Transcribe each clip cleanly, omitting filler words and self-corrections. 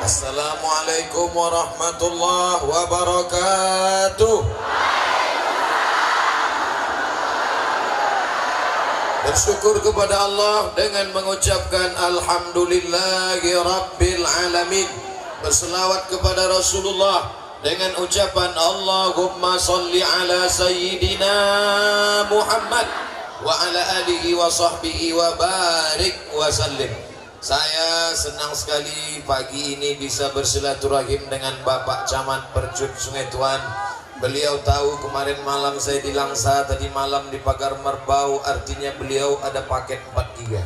Assalamualaikum warahmatullahi wabarakatuh. Bersyukur kepada Allah dengan mengucapkan Alhamdulillahi Rabbil Alamin. Berselawat kepada Rasulullah dengan ucapan Allahumma salli ala Sayyidina Muhammad wa ala alihi wa sahbihi wa barik wa sallim. Saya senang sekali pagi ini bisa bersilaturahim dengan Bapak Camat Percut Sungai Tuan. Beliau tahu kemarin malam saya di Langsa, tadi malam di Pagar Merbau, artinya beliau ada paket 4 giga.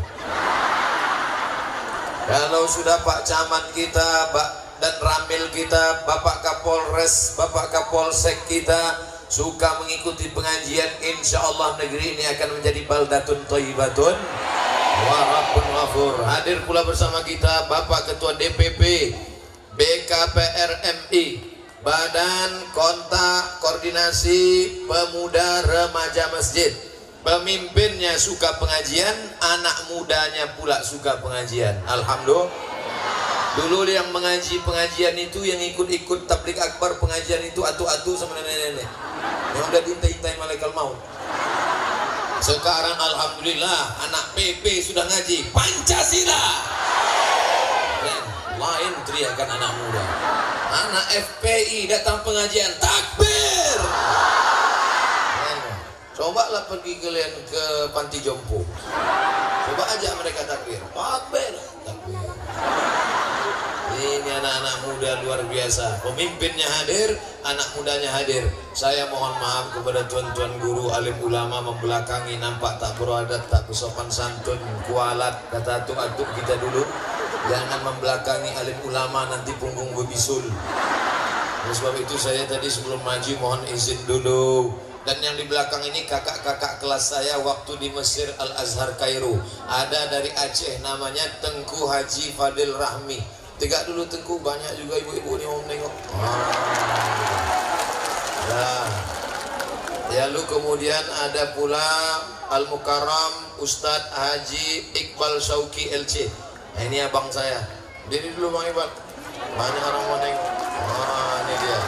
Kalau sudah Pak Camat kita dan Ramil kita, Bapak Kapolres, Bapak Kapolsek kita suka mengikuti pengajian, insya Allah negeri ini akan menjadi baldatun thayyibatun wa rabbun ghafur. Hadir pula bersama kita Bapak Ketua DPP BKPRMI, Badan Kontak Koordinasi Pemuda Remaja Masjid. Pemimpinnya suka pengajian, anak mudanya pula suka pengajian. Alhamdulillah. Dulu yang mengaji pengajian itu, yang ikut-ikut tablik akbar pengajian itu atu-atu sama nenek-nenek yang udah diintai-intai malaikat maut. Sekarang alhamdulillah anak PP sudah ngaji Pancasila. Lain teriakan anak muda. Anak FPI datang pengajian takbir. Cobalah pergi kalian ke panti jompo. Coba aja mereka takbir. Takbir, takbir. Ini anak-anak muda luar biasa. Pemimpinnya hadir, anak mudanya hadir. Saya mohon maaf kepada tuan-tuan guru, alim ulama membelakangi, nampak tak beradat, tak bersopan santun, kualat, kata atuk-atuk kita dulu. Jangan membelakangi alim ulama, nanti punggung berbisul. Oleh sebab itu saya tadi sebelum maju mohon izin dulu. Dan yang di belakang ini kakak-kakak kelas saya waktu di Mesir Al-Azhar Kairo. Ada dari Aceh namanya Tengku Haji Fadil Rahmi. Tegak dulu Tengku, banyak juga ibu-ibu ni mau menengok. Ya, lalu kemudian ada pula Al-Mukarram Ustadz Haji Iqbal Syauki LC. Nah, ini abang saya. Diri dulu Bang Iqbal. Banyak orang mau nengok. Ini dia.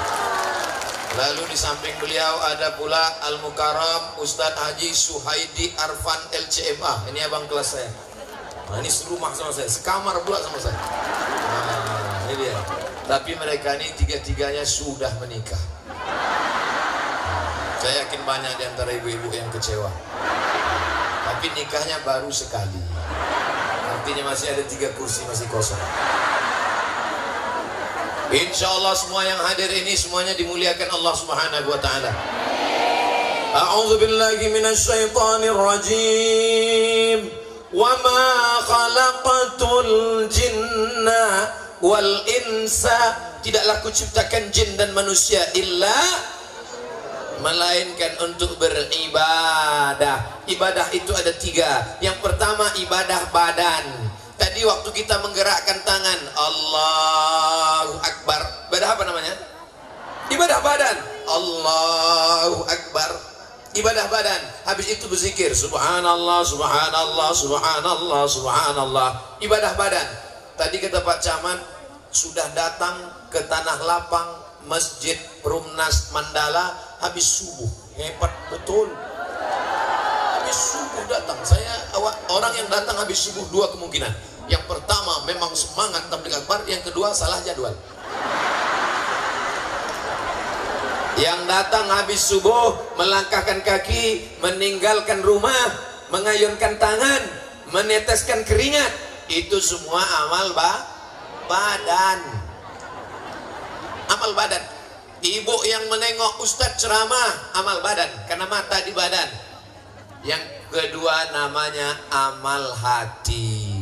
Lalu di samping beliau ada pula Al-Mukarram Ustadz Haji Suhaidi Arfan LCMA. Ini abang kelas saya. Nah, ini serumah sama saya, sekamar pula sama saya. Nah, ini dia. Tapi mereka ini tiga-tiganya sudah menikah. Saya yakin banyak di antara ibu-ibu yang kecewa. Tapi nikahnya baru sekali. Artinya masih ada 3 kursi masih kosong. Insya Allah semua yang hadir ini semuanya dimuliakan Allah Subhanahu wa Ta'ala. A'udzu billahi minasyaitonir rajim. Wa ma khalaqatul jinna wal insa, tidaklah kuciptakan jin dan manusia illa melainkan untuk beribadah. Ibadah itu ada 3. Yang pertama ibadah badan. Tadi waktu kita menggerakkan tangan Allahu Akbar, ibadah apa namanya? Ibadah badan. Allahu Akbar, ibadah badan. Habis itu berzikir subhanallah, subhanallah, subhanallah, subhanallah. Ibadah badan. Tadi kata Pak Camat sudah datang ke Tanah Lapang Masjid Perumnas Mandala habis subuh. Hebat betul. Habis subuh datang. Saya orang yang datang habis subuh 2 kemungkinan. Yang pertama memang semangat tabligh akbar, yang kedua salah jadwal. Yang datang habis subuh, melangkahkan kaki, meninggalkan rumah, mengayunkan tangan, meneteskan keringat, itu semua amal badan. Amal badan. Ibu yang menengok ustadz ceramah, amal badan, karena mata di badan. Yang kedua namanya amal hati.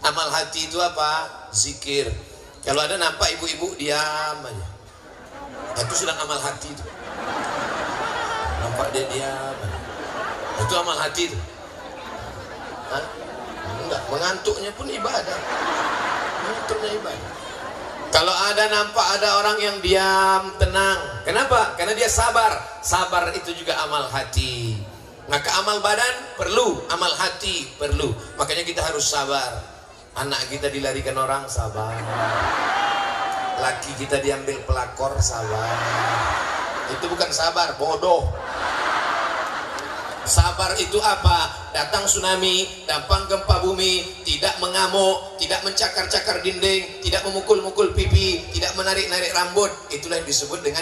Amal hati itu apa? Zikir. Kalau ada nampak ibu-ibu diam aja, itu sedang amal hati itu. Nampak dia diam, itu amal hati itu. Enggak, mengantuknya pun ibadah. Mengantuknya ibadah. Kalau ada nampak ada orang yang diam, tenang. Kenapa? Karena dia sabar. Sabar itu juga amal hati. Maka amal badan perlu, amal hati perlu. Makanya kita harus sabar. Anak kita dilarikan orang, sabar. Laki kita diambil pelakor, sabar. Itu bukan sabar, bodoh. Sabar itu apa? Datang tsunami, datang gempa bumi, tidak mengamuk, tidak mencakar-cakar dinding, tidak memukul-mukul pipi, tidak menarik-narik rambut. Itulah yang disebut dengan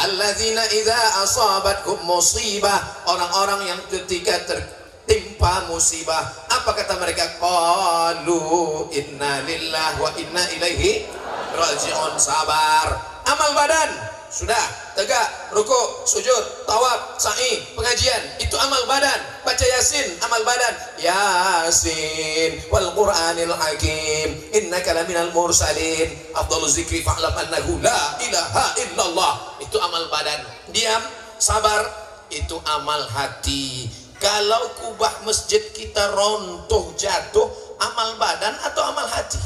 alladzina idza asabatkum musibah, orang-orang yang ketika tertimpa musibah, apa kata mereka? Qalu inna lillahi wa inna ilaihi raji'un. Sabar. Amal badan sudah tegak, rukuk, sujud, tawaf, sa'i, pengajian, itu amal badan. Baca Yasin, amal badan. Yasin wal Qur'anil Hakim innaka laminal mursalin. Afdhaluz zikri fa'lam annahu la ilaha illallah. Itu amal badan. Diam, sabar, itu amal hati. Kalau kubah masjid kita runtuh, jatuh, amal badan atau amal hati?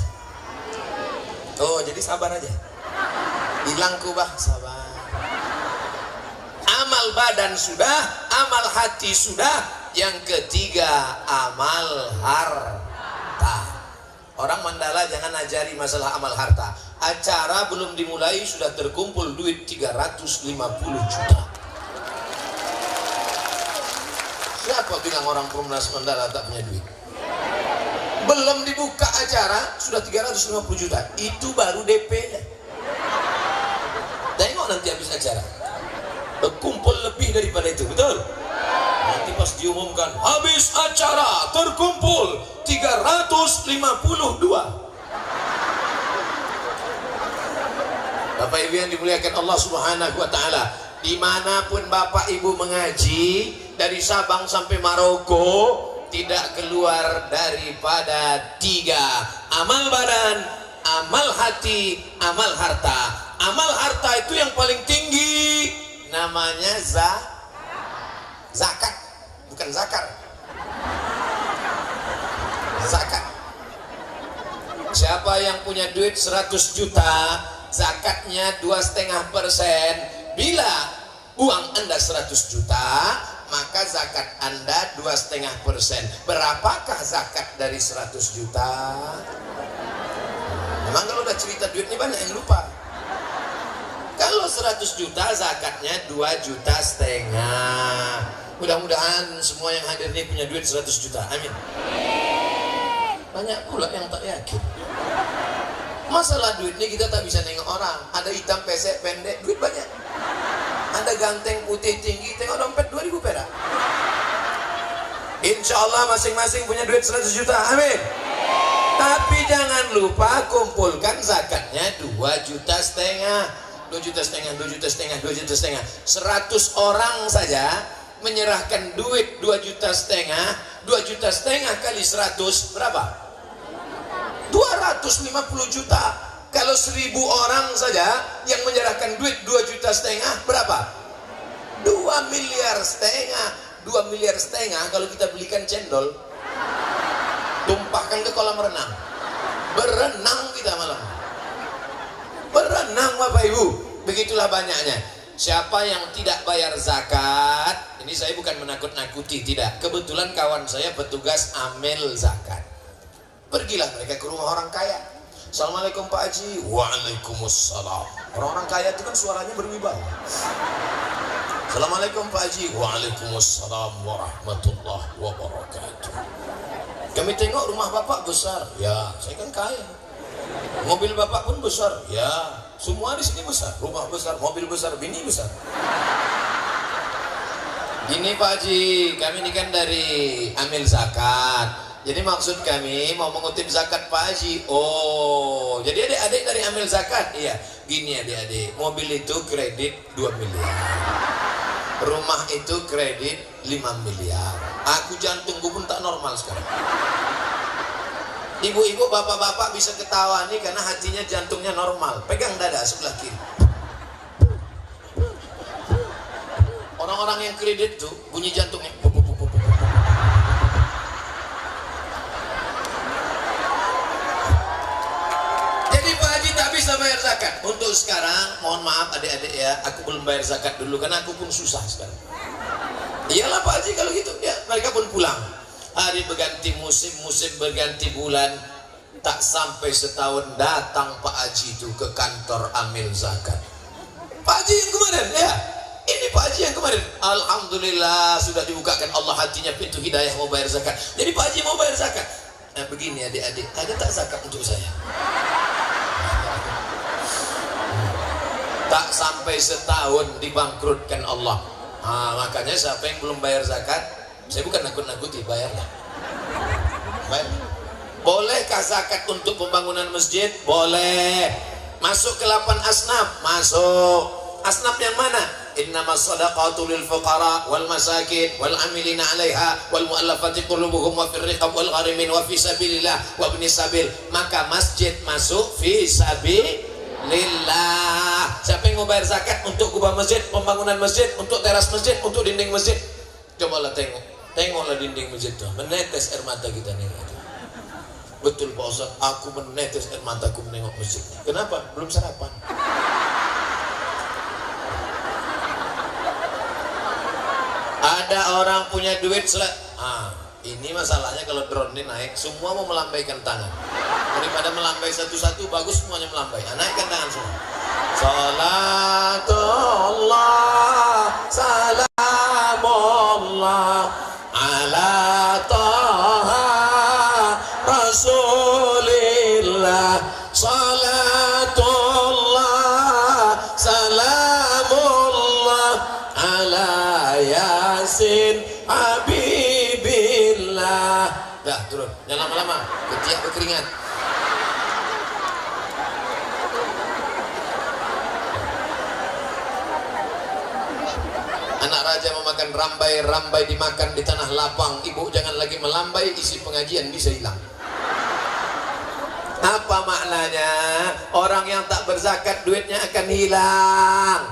Oh, jadi sabar aja. Hilang kubah, sabar. Amal badan sudah, amal hati sudah. Yang ketiga, amal harta. Orang Mandala jangan ajari masalah amal harta. Acara belum dimulai sudah terkumpul duit 350 juta. Siapa bilang orang Perumnas Mandala tak punya duit? Belum dibuka acara sudah 350 juta. Itu baru DP-nya. Tengok nanti habis acara, berkumpul lebih daripada itu, betul? Nanti pas diumumkan habis acara terkumpul 352. Bapak Ibu yang dimuliakan Allah Subhanahu wa taala, dimanapun Bapak Ibu mengaji, dari Sabang sampai Maroko, tidak keluar daripada 3: amal badan, amal hati, amal harta. Amal harta itu yang paling tinggi, namanya zakat, bukan zakar. Zakat. Siapa yang punya duit 100 juta, zakatnya 2,5%. Bila uang Anda 100 juta, maka zakat Anda 2,5%. Berapakah zakat dari 100 juta? Memang kalau udah cerita duitnya banyak yang lupa. Kalau 100 juta zakatnya 2,5 juta. Mudah-mudahan semua yang hadir ini punya duit 100 juta. Amin. Banyak pula yang tak yakin. Masalah duit ini kita tak bisa nengok orang. Ada hitam pesek pendek, duit banyak. Ada ganteng putih tinggi, tengok dompet 2.000 perak. Insya Allah masing-masing punya duit 100 juta. Amin. Tapi jangan lupa kumpulkan zakatnya 2,5 juta. 2,5 juta, 2,5 juta. 100 orang saja menyerahkan duit 2,5 juta. 2,5 juta kali 100 berapa? 250 juta. Kalau 1.000 orang saja yang menyerahkan duit 2,5 juta berapa? 2,5 miliar. 2,5 miliar kalau kita belikan cendol, tumpahkan ke kolam renang, berenang kita malam. Berenang Bapak Ibu. Begitulah banyaknya. Siapa yang tidak bayar zakat, ini saya bukan menakut-nakuti, tidak. Kebetulan kawan saya petugas amil zakat. Pergilah mereka ke rumah orang kaya. Assalamualaikum Pak Haji. Waalaikumsalam. Orang-orang kaya itu kan suaranya berwibawa. Assalamualaikum Pak Haji. Waalaikumsalam warahmatullahi wabarakatuh. Kami tengok rumah Bapak besar. Ya, saya kan kaya. Mobil Bapak pun besar. Ya, semua di sini besar. Rumah besar, mobil besar, bini besar. Gini Pak Haji, kami ini kan dari amil zakat. Jadi maksud kami mau mengutip zakat Pak Haji. Oh, jadi adik-adik dari amil zakat? Iya. Gini adik-adik, mobil itu kredit 2 miliar. Rumah itu kredit 5 miliar. Aku jantungku pun tak normal sekarang. Ibu-ibu, bapak-bapak bisa ketawa nih karena hatinya jantungnya normal. Pegang dada sebelah kiri. Orang-orang yang kredit tuh bunyi jantungnya. Jadi Pak Haji tak bisa bayar zakat. Untuk sekarang, mohon maaf adik-adik ya, aku belum bayar zakat dulu karena aku pun susah sekarang. Iyalah Pak Haji kalau gitu ya, mereka pun pulang. Hari berganti musim, musim berganti bulan. Tak sampai setahun datang Pak Haji itu ke kantor amil zakat. Pak Haji yang kemarin, ya, ini Pak Haji yang kemarin. Alhamdulillah sudah dibukakan Allah hatinya pintu hidayah mau bayar zakat. Jadi Pak Haji mau bayar zakat. Nah begini adik-adik, ada tak zakat untuk saya? Tak sampai setahun dibangkrutkan Allah. Makanya siapa yang belum bayar zakat, saya bukan nakut-nakuti, bayarlah. Bayar. Bolehkah zakat untuk pembangunan masjid? Boleh. Masuk ke 8 asnaf? Masuk. Asnaf yang mana? Innamas shadaqatu lil fuqara wal masakin wal amilina 'alaiha wal mu'allafati qulubuhum wa fir riqab wal gharimin wa fi sabilillah wa ibnis sabil. Maka masjid masuk fi sabilillah. Siapa yang mau bayar zakat untuk kubah masjid, pembangunan masjid, untuk teras masjid, untuk dinding masjid? Cobalah tengok. Tengoklah dinding masjid itu. Menetes air mata kita nih. Betul Pak Ustaz, aku menetes air mataku menengok masjid. Kenapa? Belum sarapan. Ada orang punya duit ini masalahnya kalau drone ini naik, semua mau melambaikan tangan. Daripada melambai satu-satu, bagus semuanya melambai. Naikkan tangan semua. Salatullah, salamullah ala Taha Rasulillah, salatullah, salamullah ala Yasin Habibillah. Dah turun, jangan lama-lama, ketiak berkeringat. Anak raja memakan rambai, rambai dimakan di tanah lapang. Ibu jangan lagi melambai, isi pengajian bisa hilang. Apa maknanya? Orang yang tak berzakat duitnya akan hilang.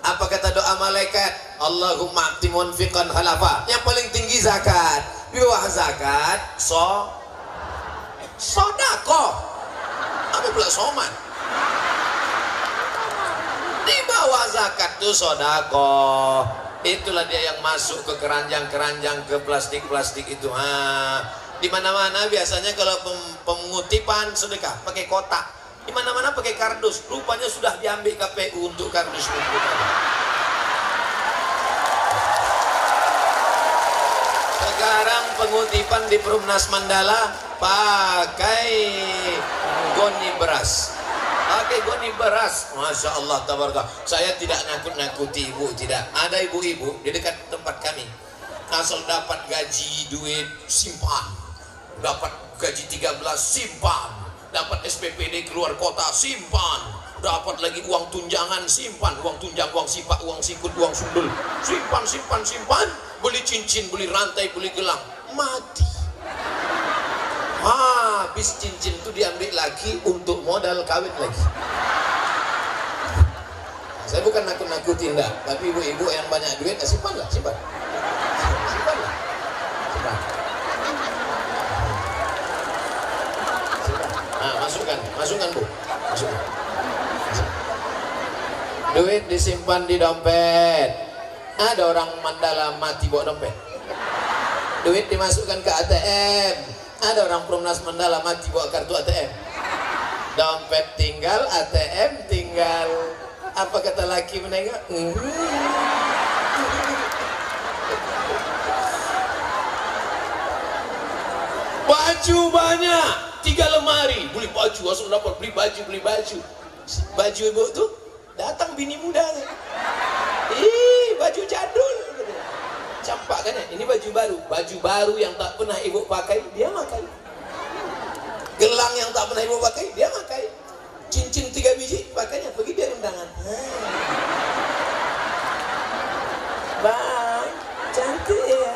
Apa kata doa malaikat? Allahumma a'ti munfiqan halafa. Yang paling tinggi zakat. Di bawah zakat sodako. Apa pula soman? Di bawah zakat tuh sodako. Itulah dia yang masuk ke keranjang-keranjang, ke plastik-plastik itu. Di mana-mana biasanya kalau pengutipan sedekah pakai kotak, di mana-mana pakai kardus. Rupanya sudah diambil KPU untuk kardus pengutipan. Sekarang pengutipan di Perumnas Mandala pakai goni beras. Pakai goni beras, masya Allah, tabaraka. Saya tidak nakut-nakuti ibu, tidak. Ada ibu-ibu di dekat tempat kami, asal dapat gaji duit simpan, dapat gaji 13 simpan, dapat SPPD keluar kota simpan, dapat lagi uang tunjangan simpan, uang tunjang, uang sipak, uang sikut, uang sundul, simpan, simpan, simpan, beli cincin, beli rantai, beli gelang, mati. Habis cincin itu diambil lagi untuk modal kawin lagi. Saya bukan nakut-nakutin enggak, tapi ibu-ibu yang banyak duit, simpanlah, simpan. Simpanlah. Simpan. Masukkan Bu. Masukkan. Duit disimpan di dompet. Ada orang Mandala mati bawa dompet. Duit dimasukkan ke ATM. Ada orang Perumnas Mandala mati bawa kartu ATM. Dompet tinggal, ATM tinggal. Apa kata laki menengok? Baju banyak, 3 lemari, beli baju, langsung dapat beli baju. Baju ibu tuh datang bini muda. Baju jadul. Campak kan ya? Ini baju baru yang tak pernah ibu pakai, dia pakai. Gelang yang tak pernah ibu pakai, dia pakai. Cincin 3 biji, pakainya pergi dia undangan. Bang, cantik ya.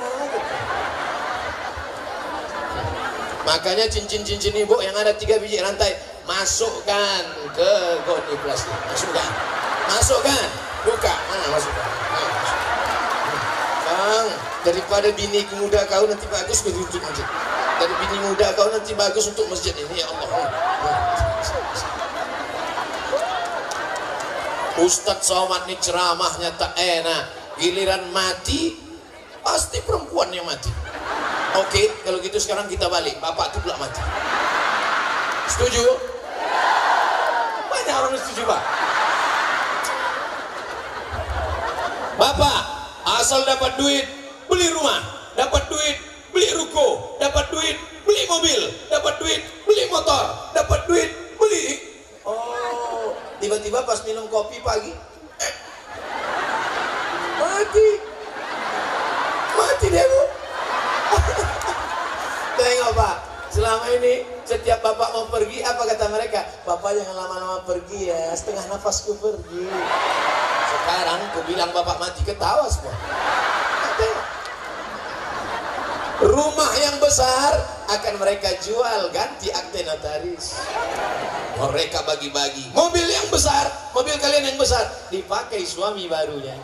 Makanya cincin-cincin ibu yang ada 3 biji rantai, masukkan ke goni plastik. Masukkan. Buka. Masukkan. Bang, daripada bini muda kau nanti bagus untuk masjid. Dari bini muda kau nanti bagus untuk masjid ini, ya Allah. Ustadz Somad ini ceramahnya tak enak. Giliran mati, pasti perempuan yang mati. Oke, kalau gitu sekarang kita balik. Bapak itu pula mati. Setuju? Banyak orang setuju, Pak. Bapak asal dapat duit beli rumah, dapat duit beli ruko, dapat duit beli mobil, dapat duit beli motor, dapat duit beli. Oh, tiba-tiba pas minum kopi pagi mati deh, Bu. Tengok, Pak, selama ini setiap bapak mau pergi, apa kata mereka? Bapak jangan lama-lama pergi ya, setengah nafasku pergi. Sekarang aku bilang bapak mati, ketawa semua. Tengok. Rumah yang besar akan mereka jual, ganti akte notaris. Mereka bagi-bagi. Mobil yang besar, mobil kalian yang besar, dipakai suami barunya.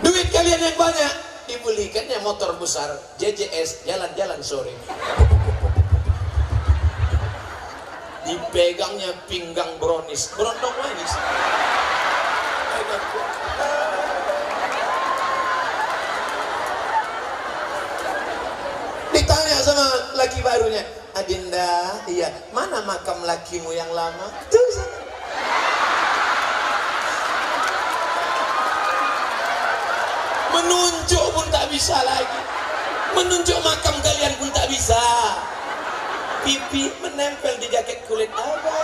Duit kalian yang banyak, dibelikannya motor besar, JJS, jalan-jalan sore. Dipegangnya pinggang brownies, berondong manis. Ditanya sama laki barunya, Adinda, iya, mana makam lakimu yang lama? Tuh sana. Menunjuk pun tak bisa lagi, menunjuk makam kalian pun tak bisa. Pipi menempel di jaket kulit abang.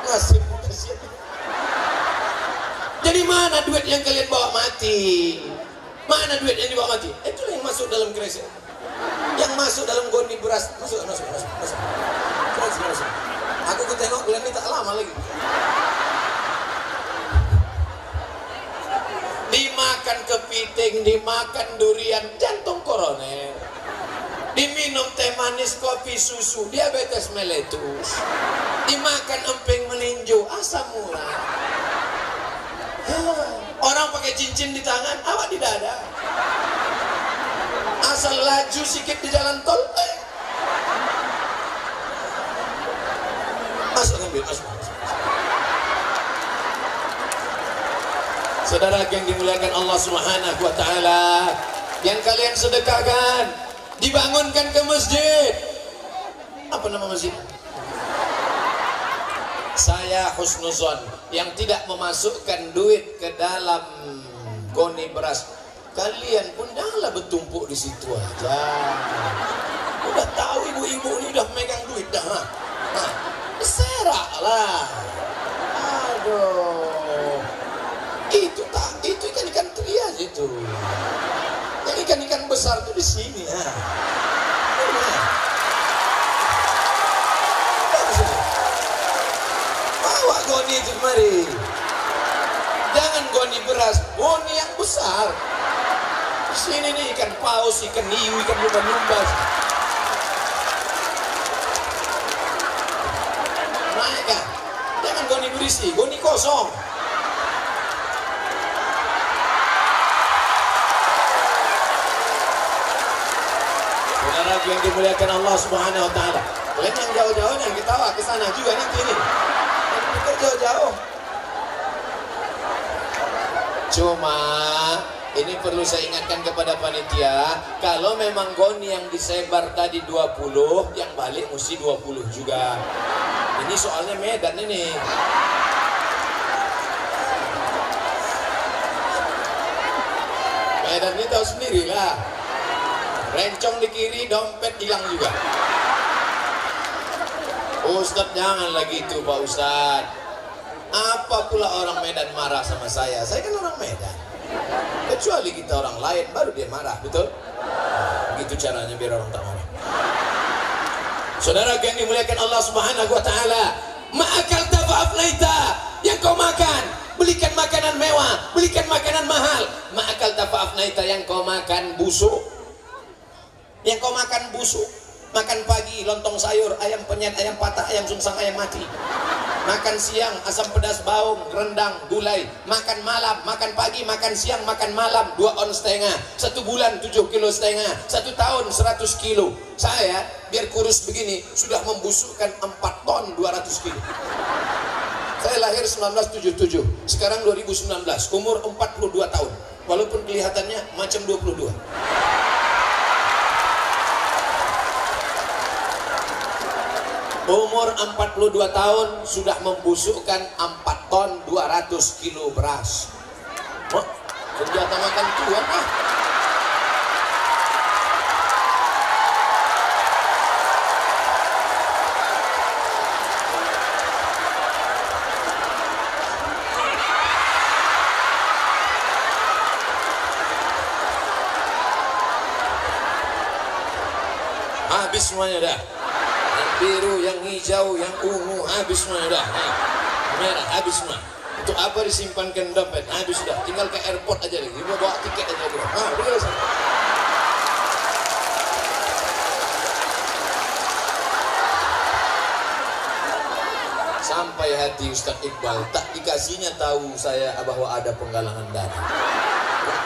Nasib kasihan. Jadi mana duit yang kalian bawa mati? Mana duit yang dibawa mati? Itu yang masuk dalam kresek, yang masuk dalam goni beras. Masuk. Aku ketengok kalian ini tak lama lagi. Dimakan kepiting, dimakan durian, jantung koroner. Diminum teh manis, kopi, susu, diabetes meletus. Dimakan emping melinjo, asam urat. Orang pakai cincin di tangan, awak di dada. Asal laju sikit di jalan tol, masuk ngambil, masuk. Saudara yang dimuliakan Allah Subhanahu wa taala, yang kalian sedekahkan, dibangunkan ke masjid. Apa nama masjid? Saya husnuzon, yang tidak memasukkan duit ke dalam goni beras. Kalian pun janganlah bertumpuk di situ aja. Udah tahu ibu-ibu ini udah megang duit dah. Seraklah. Aduh. Itu ikan-ikan trias itu. Yang ikan-ikan besar tuh di sini. Bawa goni itu kemari. Jangan goni beras, goni yang besar. Di sini nih ikan paus, ikan hiu, ikan lumba-lumba. Naik kan? Jangan goni berisi, goni kosong. Yang dimuliakan Allah Subhanahu wa taala. Kalian yang jauh-jauh yang ketawa ke sana juga nanti ini. Kita jauh-jauh. Cuma ini perlu saya ingatkan kepada panitia, kalau memang goni yang disebar tadi 20, yang balik mesti 20 juga. Ini soalnya Medan ini. Medan ini tahu sendiri lah. Rencong di kiri, dompet hilang juga. Ustadz janganlah gitu Pak Ustadz. Apa pula orang Medan marah sama saya? Saya kan orang Medan. Kecuali kita orang lain, baru dia marah, betul? Begitu caranya biar orang tak marah. Saudara yang dimuliakan Allah Subhanahu wa taala, ma'akal tafa'afnaita, yang kau makan, belikan makanan mewah, belikan makanan mahal. Ma'akal tafa'afnaita, yang kau makan busuk. Yang kau makan busuk, makan pagi lontong sayur, ayam penyet, ayam patah, ayam sungsang, ayam mati. Makan siang asam pedas baung, rendang, gulai. Makan malam, makan pagi, makan siang, makan malam 2,5 ons. 1 bulan 7,5 kilo. 1 tahun 100 kilo. Saya biar kurus begini sudah membusukkan 4 ton 200 kilo. Saya lahir 1977, sekarang 2019, umur 42 tahun. Walaupun kelihatannya macam 22. Umur 42 tahun sudah membusukkan 4 ton 200 kilo beras. Oh, senjata makan Tuhan ah. Habis semuanya dah. Yang biru, yang hijau, yang ungu, habis semuanya dah. Merah, habis semua. Untuk apa disimpankan dompet? Habis sudah. Tinggal ke airport aja lagi. Bawa tiket aja bro. Betul. Sampai hati Ustaz Iqbal, tak dikasihnya tahu saya bahwa ada penggalangan dana.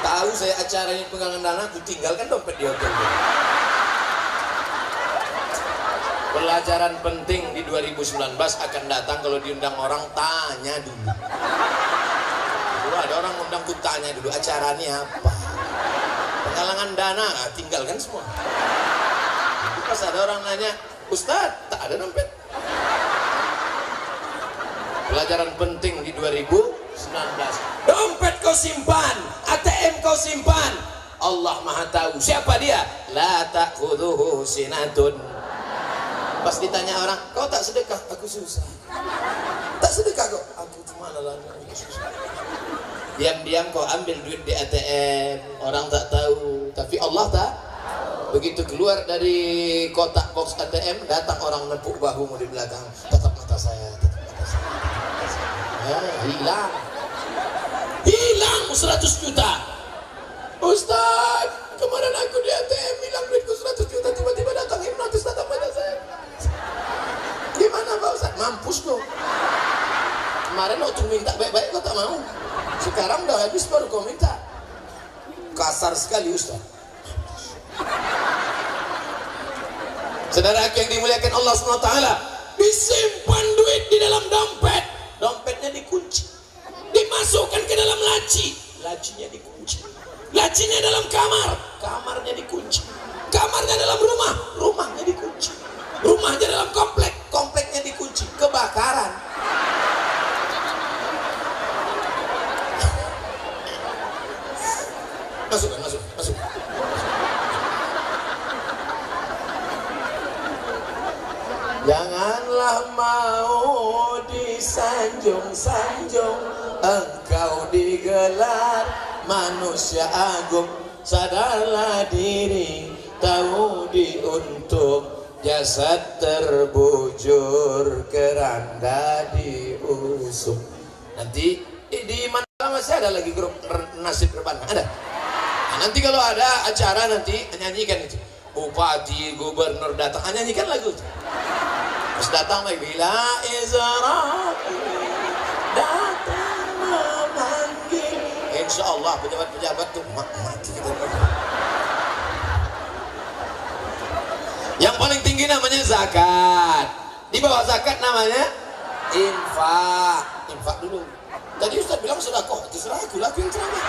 Tahu saya acaranya penggalangan dana, aku tinggalkan dompet di hotel. Pelajaran penting di 2019 akan datang. Kalau diundang orang, tanya dulu. Dulu ada orang undang, ku tanya dulu acaranya apa. Penggalangan dana, tinggalkan semua. Nanti pas ada orang nanya, Ustaz, tak ada dompet. Pelajaran penting di 2019. Dompet kau simpan, ATM kau simpan. Allah Maha tahu. Siapa dia? La ta'khudhuhu sinatun. Pas ditanya orang, kau tak sedekah? Aku susah. Tak sedekah kau? Aku cuma lalu susah. Diam-diam kau ambil duit di ATM, orang tak tahu, tapi Allah tak. Begitu keluar dari kotak box ATM, datang orang nepuk bahumu di belakang. Tatap mata saya, tatap mata saya. Hilang 100 juta. Ustaz, kemarin aku di ATM hilang duitku 100 juta, tiba-tiba datang hipnotis tatap mata saya. Gimana Pak Ustaz? Mampus kau. Kemarin waktu minta baik-baik kau tak mau. Sekarang udah habis baru kau minta. Kasar sekali Ustaz. Saudara yang dimuliakan Allah SWT, disimpan duit di dalam dompet. Dompetnya dikunci. Dimasukkan ke dalam laci. Lacinya dikunci. Lacinya dalam kamar. Kamarnya dikunci. Kamarnya dalam rumah. Rumahnya dikunci. Rumahnya dalam komplek. Kompleknya dikunci. Kebakaran. Masuk. Janganlah mau disanjung-sanjung, engkau digelar manusia agung. Sadarlah diri, tahu diuntung, jasad terbujur, keranda diusung. Nanti di mana masih ada lagi grup nasib reban? Ada? Nah, nanti kalau ada acara nanti nyanyikan itu. Bupati, gubernur datang, nyanyikan lagu itu. Terus datang lagi, bila Israel datang memanggil. Insya Allah pejabat-pejabat tuh mati kita. Yang paling tinggi namanya zakat. Di bawah zakat namanya infak. Infak dulu. Tadi Ustaz bilang sedekah, terserah aku lah yang ceramah.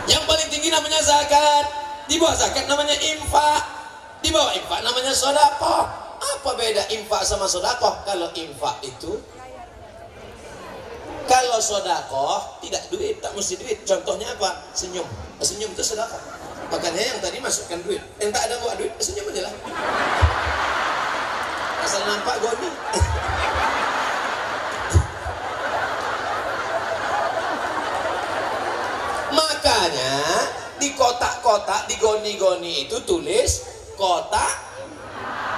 Yang paling tinggi namanya zakat. Di bawah zakat namanya infak. Di bawah infak namanya sedekah. Apa beda infak sama sedekah? Kalau infak itu, kalau sedekah tidak duit, tak mesti duit. Contohnya apa? Senyum. Senyum itu sedekah. Makanya yang tadi masukkan duit, yang tak ada buat duit, senyum aja lah. Asal nampak goni. Makanya di kotak-kotak, di goni-goni itu tulis kotak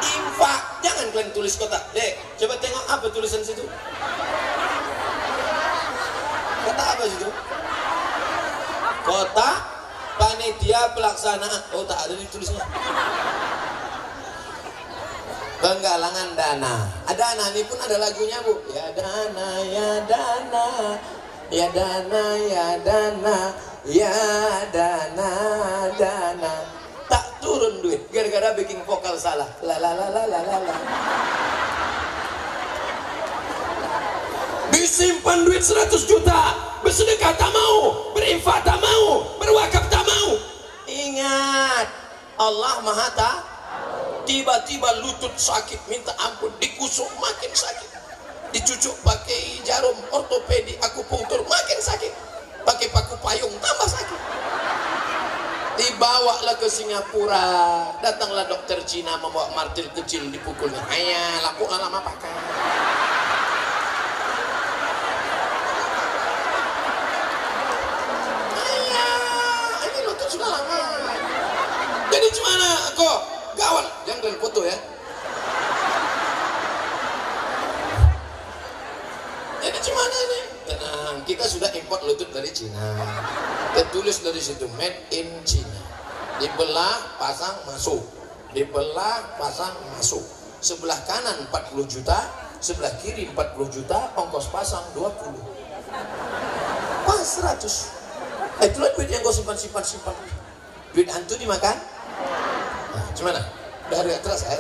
infak. Jangan kalian tulis kotak. Dek, coba tengok apa tulisan situ. Kotak apa situ? Kotak panitia pelaksanaan. Oh, tak ada ditulisnya. Penggalangan dana. Ada dana ini pun ada lagunya, Bu. Ya dana, ya dana, ya dana, ya dana, ya dana, dana. Tak turun duit gara-gara bikin vokal salah. La la la la la la la. Disimpan duit 100 juta, bersedekah tak mau, berinfak tak mau, berwakaf tak mau. Ingat, Allah Maha tahu. Tiba-tiba lutut sakit minta ampun, dikusuk makin sakit, dicucuk pakai jarum ortopedi akupunktur makin sakit, pakai paku payung tambah sakit. Dibawalah ke Singapura, datanglah dokter Cina membawa martil kecil dipukulnya. Ayah, laku lama pakai. Ayah, ini lutut sudah lama. Jadi gimana kok? Gawat, jangan kalian foto ya. Jadi gimana ini? Tenang, kita sudah import lutut dari Cina. Tertulis dari situ made in China. Dibelah pasang masuk, dibelah pasang masuk. Sebelah kanan 40 juta, sebelah kiri 40 juta, ongkos pasang 20. Pas 100. Itulah duit yang kau simpan. Duit hantu dimakan. Nah, gimana? Udah agak terasa.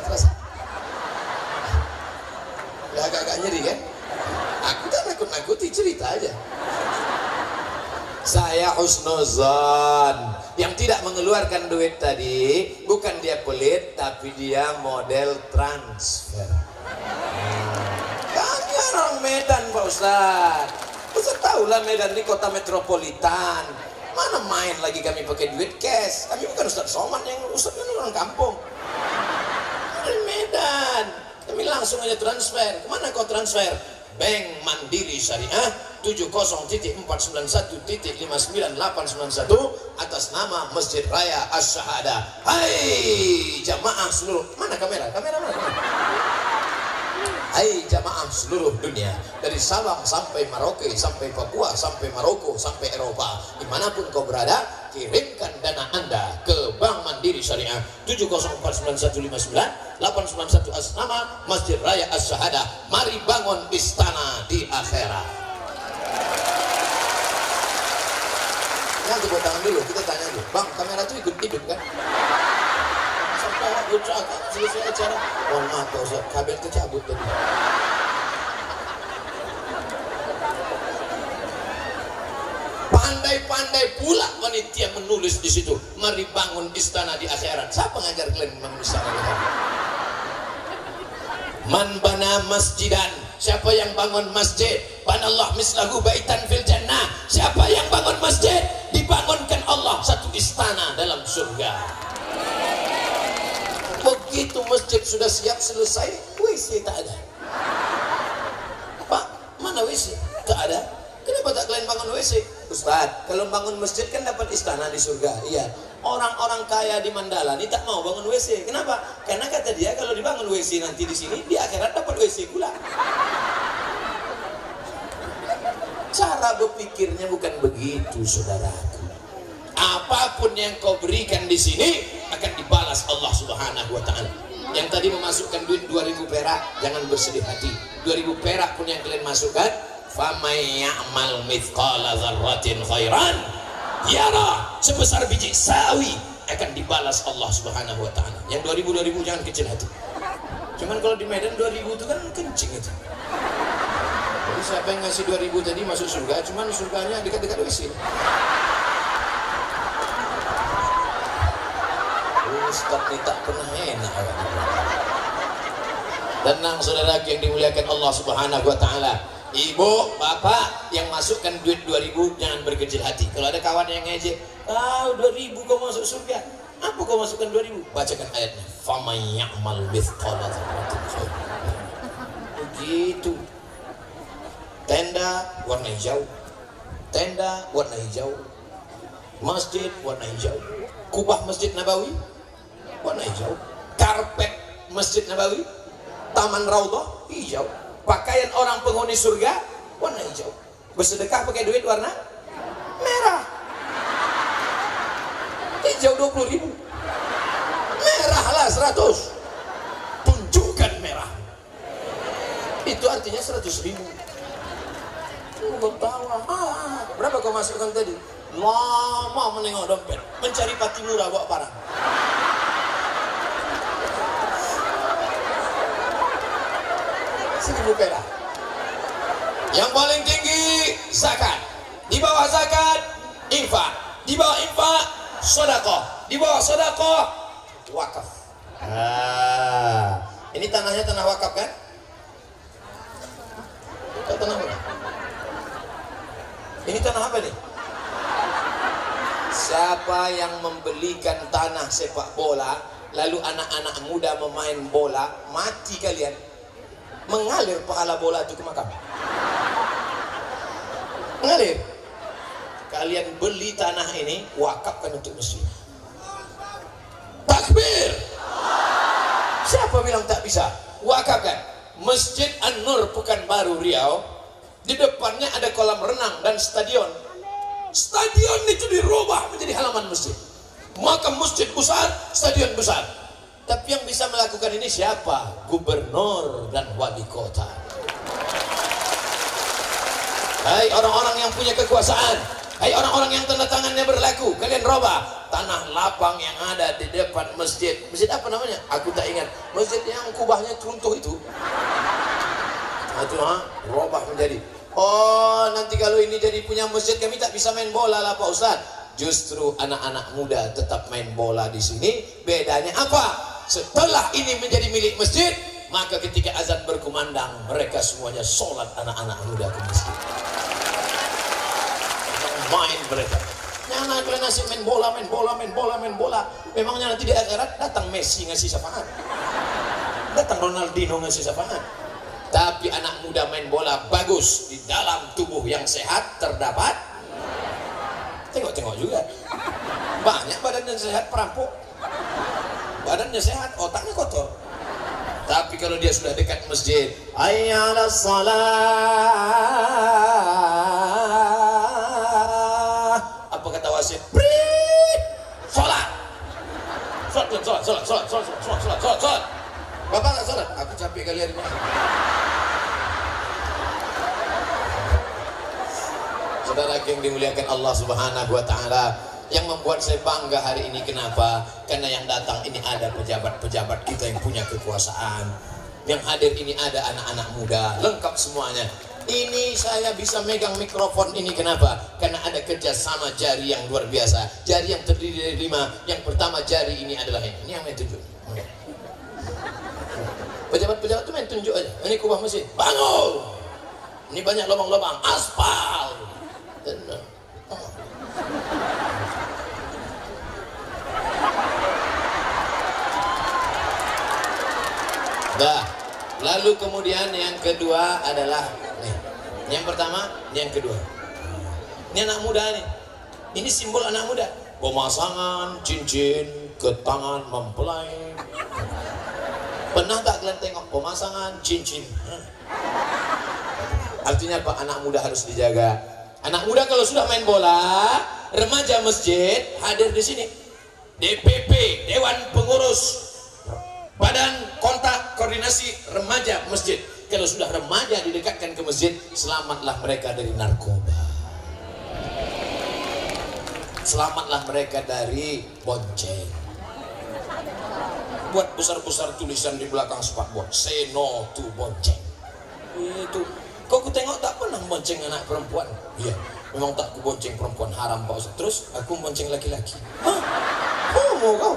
Udah agak nyeri kan? Aku tak nakut-nakuti, cerita aja. Saya husnuzon, yang tidak mengeluarkan duit tadi bukan dia pelit, tapi dia model transfer. Kami orang Medan Pak Ustaz. Ustaz tahulah Medan ini kota metropolitan. Mana main lagi kami pakai duit cash. Kami bukan Ustaz Somad, yang Ustaz kan orang kampung. Dari Medan, kami langsung aja transfer. Kemana kau transfer? Bank Mandiri Syariah 70.491.59891 atas nama Masjid Raya Asy-Syahadah. Hai jamaah seluruh, mana kamera? Kamera mana? Hai jamaah seluruh dunia, dari Sabang sampai Merauke, sampai Papua, sampai Maroko, sampai Eropa, dimanapun kau berada, kirimkan dana Anda ke Bank Mandiri Syariah 70.49159.891 atas nama Masjid Raya Asy-Syahadah. Mari bangun istana di akhirat. Nah, tepuk tangan dulu, kita tanya dulu. Bang, kamera itu ikut hidup kan? Sampai ucapkan selesai acara. Mohon maaf Pak Ustaz, kabel tercabut tadi. Pandai-pandai pula panitia menulis di situ, mari bangun istana di akhirat. Siapa ngajar kalian bangun istana di akhirat? Man bana masjidan, siapa yang bangun masjid, banallah mislahu baitan fil jannah. Siapa yang bangun masjid, dibangunkan Allah satu istana dalam surga. Begitu masjid sudah siap selesai, WC tak ada. Pak, mana WC? Tak ada. Kenapa tak kalian bangun WC? Ustaz, kalau bangun masjid kan dapat istana di surga. Iya. Orang-orang kaya di Mandala ini tak mau bangun WC. Kenapa? Karena kata dia kalau dibangun WC nanti di sini, di akhirat dapat WC pula. Cara berpikirnya bukan begitu, saudaraku. Apapun yang kau berikan di sini akan dibalas Allah Subhanahu wa taala. Yang tadi memasukkan duit 2000 perak, jangan bersedih hati. 2000 perak pun yang kalian masukkan, famay ya'mal mithqala dzarratin khairan yara, sebesar biji sawi akan dibalas Allah Subhanahu wa taala. Yang 2000 jangan kecil hati. Cuman kalau di Medan 2000 itu kan kencing itu. Jadi siapa yang ngasih 2000 tadi masuk surga, cuman surganya dekat-dekat WC. Ustaz ini tak pernah enak. Tenang saudara yang dimuliakan Allah Subhanahu wa taala. Ibu, bapak yang masukkan duit 2000 jangan berkecil hati. Kalau ada kawan yang ngejek, "Ah, 2000 kau masuk surga." Apa kau masukkan 2000? Bacakan ayatnya. Faman ya'mal mithqala dzarratin khairan. Begitu. Tenda warna hijau. Tenda warna hijau. Masjid warna hijau. Kubah Masjid Nabawi warna hijau. Karpet Masjid Nabawi, Taman Raudhah hijau. Pakaian orang penghuni surga warna hijau. Bersedekah pakai duit warna merah. Hijau 20.000, merahlah 100. Tunjukkan merah. Itu artinya 100.000. Bertawa. Berapa kau masukkan tadi? Lama menengok dompet, mencari pati murah bawa parang. Seribu perak. Yang paling tinggi zakat. Di bawah zakat infak. Di bawah infak sedekah. Di bawah sedekah wakaf. Ini tanahnya tanah wakaf kan? Tanah apa? Ini tanah apa nih? Siapa yang membelikan tanah sepak bola, lalu anak-anak muda memain bola, mati kalian, mengalir pahala bola itu ke makam. Mengalir. Kalian beli tanah ini, wakafkan untuk masjid. Takbir. Siapa bilang tak bisa? Wakafkan. Masjid An-Nur Pekanbaru Riau, di depannya ada kolam renang dan stadion. Stadion itu dirubah menjadi halaman masjid. Maka masjid besar, stadion besar. Tapi yang bisa melakukan ini siapa? Gubernur dan wali kota. Hai orang-orang yang punya kekuasaan, hai orang-orang yang tanda tangannya berlaku, kalian robah tanah lapang yang ada di depan masjid. Masjid apa namanya? Aku tak ingat. Masjid yang kubahnya runtuh itu. Itu robah menjadi. Oh, nanti kalau ini jadi punya masjid, kami tak bisa main bola lah Pak Ustaz. Justru anak-anak muda tetap main bola di sini. Bedanya apa? Setelah ini menjadi milik masjid, maka ketika azan berkumandang, mereka semuanya sholat anak-anak muda ke masjid. Main mereka. Jangan kalian nasib main bola, main bola, main bola, main bola. Memangnya nanti di akhirat datang Messi ngasih syafaat, datang Ronaldinho ngasih syafaat. Tapi anak muda main bola bagus, di dalam tubuh yang sehat terdapat. Tengok-tengok juga. Banyak badannya sehat perampok. Badannya sehat, otaknya kotor. Tapi kalau dia sudah dekat masjid, hayya 'alas shalah. Apa kata wasit? Prit! Salat. Salat. Bapak nggak salat? Aku capek kali hari ini. Saudara yang dimuliakan Allah Subhanahu wa taala, yang membuat saya bangga hari ini kenapa? Karena yang datang ini ada pejabat-pejabat kita yang punya kekuasaan. Yang hadir ini ada anak-anak muda, lengkap semuanya. Ini saya bisa megang mikrofon ini kenapa? Karena ada kerjasama jari yang luar biasa. Jari yang terdiri dari 5. Yang pertama jari ini adalah ini yang main tunjuk. Pejabat-pejabat itu main tunjuk aja. Ini kubah masjid, bangun. Ini banyak lubang-lubang, aspal. Dah. Lalu kemudian yang kedua adalah nih. Yang pertama, yang kedua. Ini anak muda nih. Ini simbol anak muda. Pemasangan cincin ke tangan mempelai. Pernah tak kalian tengok pemasangan cincin? Artinya apa? Anak muda harus dijaga. Anak muda kalau sudah main bola, remaja masjid hadir di sini. DPP, Dewan Pengurus, Badan Kontak Koordinasi Remaja Masjid. Kalau sudah remaja didekatkan ke masjid, selamatlah mereka dari narkoba. Selamatlah mereka dari bonceng. Buat besar-besar tulisan di belakang spakbor, say no to bonceng. Itu kok aku tengok tak pernah bonceng anak perempuan. Iya, memang tak aku bonceng perempuan, haram Pak Ustaz. Terus aku bonceng laki-laki. Hah? Mau kau?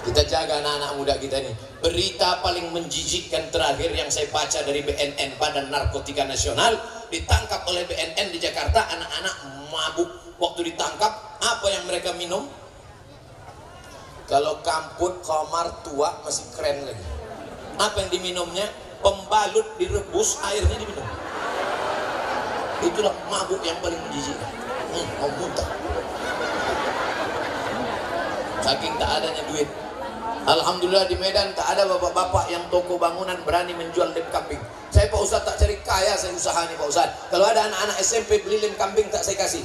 Kita jaga anak-anak muda kita ini. Berita paling menjijikkan terakhir yang saya baca dari BNN, Badan Narkotika Nasional, ditangkap oleh BNN di Jakarta anak-anak mabuk. Waktu ditangkap, apa yang mereka minum? Kalau kamput, khamar, tua masih keren lagi. Apa yang diminumnya? Pembalut direbus, airnya diminum. Itulah mabuk yang paling menjijikkan. Mau muntah. Saking tak adanya duit. Alhamdulillah di Medan tak ada bapak-bapak yang toko bangunan berani menjual lem kambing. Saya Pak Ustaz tak cari kaya, saya usaha nih Pak Ustaz. Kalau ada anak-anak SMP beli lem kambing tak saya kasih.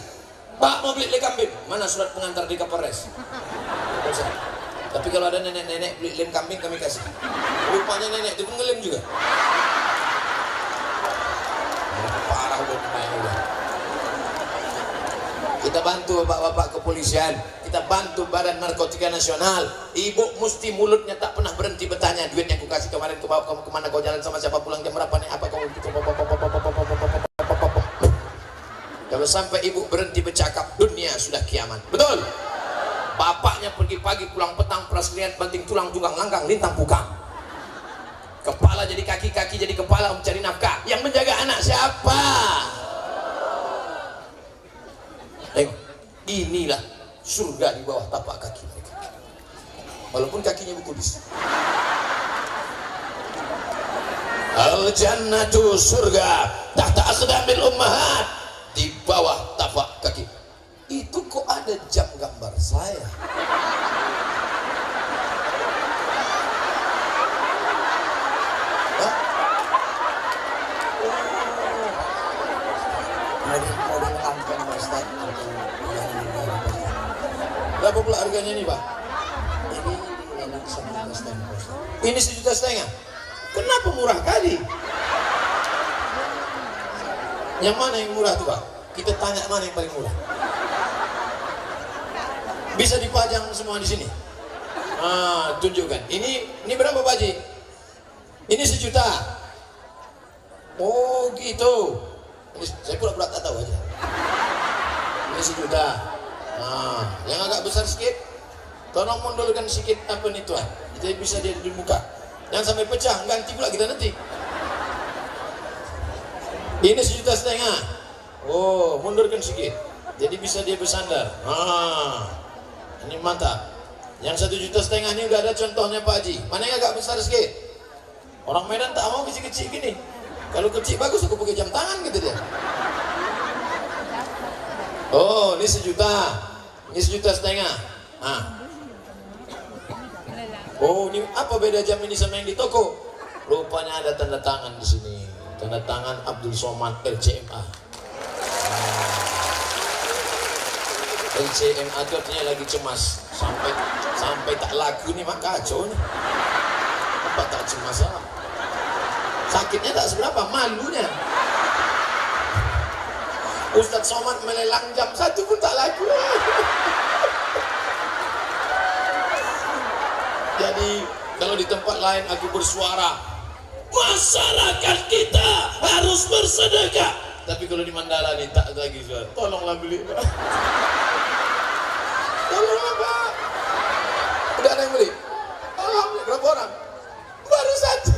Pak mau beli lem kambing, mana surat pengantar di Kapolres? Tapi kalau ada nenek-nenek beli lem kambing kami kasih. Rupanya nenek itu pun ngelem juga. Parah udah pemain udah. Kita bantu bapak-bapak kepolisian, kita bantu Badan Narkotika Nasional. Ibu mesti mulutnya tak pernah berhenti bertanya, duit yang ku kasih kemarin ke bawah kamu kemana, kau jalan sama siapa, pulang jam berapa nih, apa kamu gitu. Kalau sampai ibu berhenti bercakap, dunia sudah kiamat. Betul? Bapaknya pergi pagi pulang petang, praslian banting tulang tunggang langgang lintang pukang. Kepala jadi kaki, kaki jadi kepala mencari nafkah. Yang menjaga anak siapa? Tengok, inilah surga di bawah tapak kaki mereka. Walaupun kakinya berkudis. Al-jannatu surga tahta aqdamil ummahat, di bawah tapak kaki. Itu kok ada jam gambar saya? Hah? Model angkat Ustaz. Berapa pula harganya nih Pak? Ini enak sama Ustaz. Ini 1,5 juta. Kenapa murah kali? Yang mana yang murah tuh Pak? Kita tanya mana yang paling murah. Bisa dipajang semua di sini. Tunjukkan. Ini berapa Pak Haji? Ini 1 juta. Oh gitu. Ini saya pura-pura tak tahu aja. Ini 1 juta. Yang agak besar sedikit, tolong mundurkan sedikit apa nih Tuhan. Jadi bisa dia di muka. Jangan sampai pecah, ganti pula kita nanti. Ini 1,5 juta. Oh, mundurkan sedikit. Jadi bisa dia bersandar. Ini mantap. Yang 1,5 juta ini udah ada contohnya Pak Haji. Mana yang agak besar sedikit? Orang Medan tak mau kecil-kecil gini. Kalau kecil bagus aku pakai jam tangan gitu dia. Oh, ini 1 juta. Ini 1,5 juta. Oh, ini apa beda jam ini sama yang di toko? Rupanya ada tanda tangan di sini. Tanda tangan Abdul Somad LCMA. LCMA itu artinya lagi cemas. Sampai tak laku nih, mak kacau nih. Apa tak cemas lah? Sakitnya tak seberapa, malunya. Ustadz Somad melelang jam 1 pun tak laku. Jadi kalau di tempat lain aku bersuara, masyarakat kita harus bersedekah. Tapi kalau di Mandala nih tak lagi suara. Tolonglah beli Pak. Tolonglah Pak. Udah ada yang beli? Alhamdulillah. Berapa orang? Baru 1.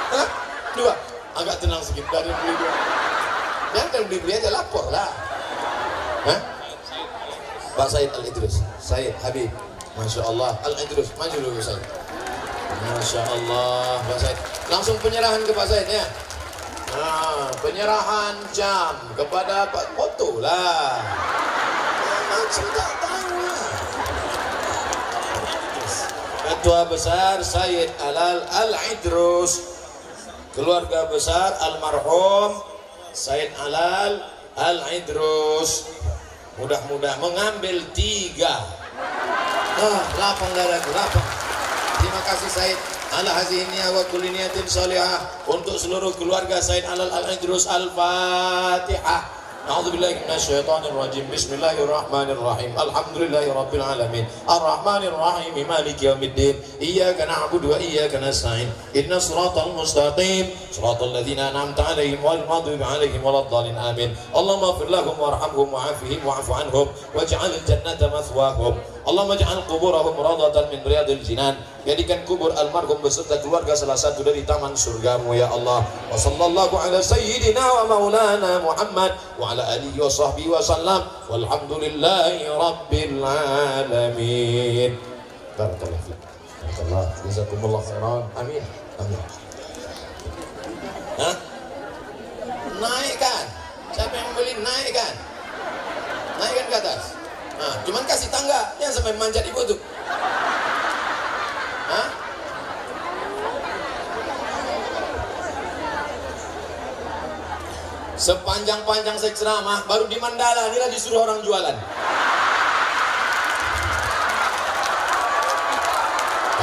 Hah? 2. Agak tenang sedikit. Dari beli 2. Jangan kalau beli aja lapor lah. Hah? Pak Said Al-Idrus, Said Habib, Masya Allah, Al-Idrus, maju dulu Said. Masya Allah, Pak Said. Langsung penyerahan ke Pak Said ya. Penyerahan jam kepada Pak Foto lah. Macam tak tahu lah. Ketua besar Said Al-Idrus, keluarga besar almarhum Said Al-Idrus, mudah-mudahan mengambil 3. Lapang dadaku, lapang. Terima kasih Said ala hazihiniyah wa kulli niyatin salihah untuk seluruh keluarga Said Al-Idrus. Al-Fatihah. A'udzubillahi minasyaitonir rajim. Bismillahirrahmanirrahim. Alhamdulillahirabbil alamin. Arrahmanir rahim. Maliki yaumiddin. Iyyaka na'budu wa iyyaka nasta'in. Ihdinas siratal mustaqim. Siratal ladzina an'amta 'alaihim ghairil maghdubi 'alaihim waladdallin. Amin. Allahumma ighfir lahum warhamhum wa'afihim wa'fu 'anhum waj'alil jannata mathwahum. Allahumma ij'al quburahum rawdatan min riyadil jinan. Jadikan kubur almarhum beserta keluarga salah satu dari taman surgamu ya Allah. Wa sallallahu ala sayyidina wa maulana Muhammad wa ala alihi wa sahbihi wa sallam. Walhamdulillahi rabbil alamin. Barakallahu fiik. Barakallahu. Jazakumullah khairan. Amin. Amin. Hah? Naikkan. Siapa yang beli naikkan? Naikkan ke atas. Cuman kasih tangga, jangan sampai manjat ibu tuh. Hah? Sepanjang-panjang saya ceramah, baru di Mandala inilah disuruh orang jualan.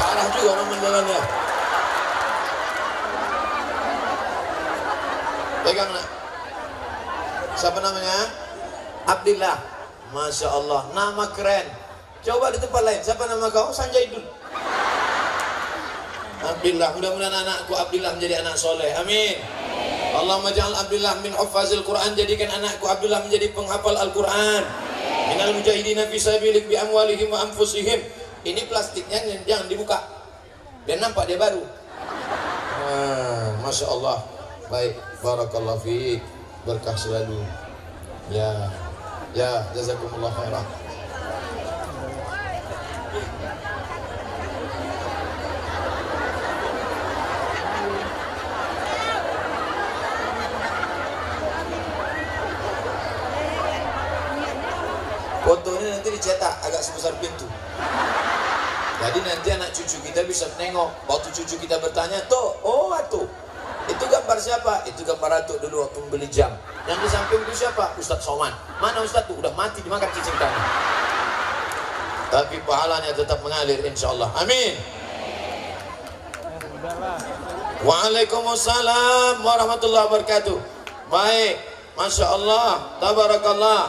Parah juga orang Mandalanya. Pegang nak. Siapa namanya? Abdillah. Masya Allah, nama keren. Coba di tempat lain, siapa nama kau? Sanjaidun. Abdillah, mudah-mudahan anakku Abdillah menjadi anak soleh. Amin. Allahumma ja'al Abdillah min huffazil Quran. Jadikan anakku Abdillah menjadi penghafal Al-Quran. Minal mujahidina fi sabilik bi amwalihim wa anfusihim. Ini plastiknya jangan dibuka. Biar nampak dia baru. Masya Allah. Baik, barakallahu fiik. Berkah selalu. Ya, jazakumullah khairan. Fotonya nanti dicetak agak sebesar pintu. Jadi nanti anak cucu kita bisa menengok. Waktu cucu kita bertanya, "Toh, oh atuh, itu gambar siapa?" "Itu gambar Atuk dulu waktu membeli jam." "Yang di samping itu siapa?" "Ustadz Soman." "Mana Ustadz tuh?" "Udah mati dimakan cicing tanah." Tapi pahalanya tetap mengalir insyaallah. Amin. Waalaikumsalam warahmatullahi wabarakatuh. Baik, Masya Allah, tabarakallah.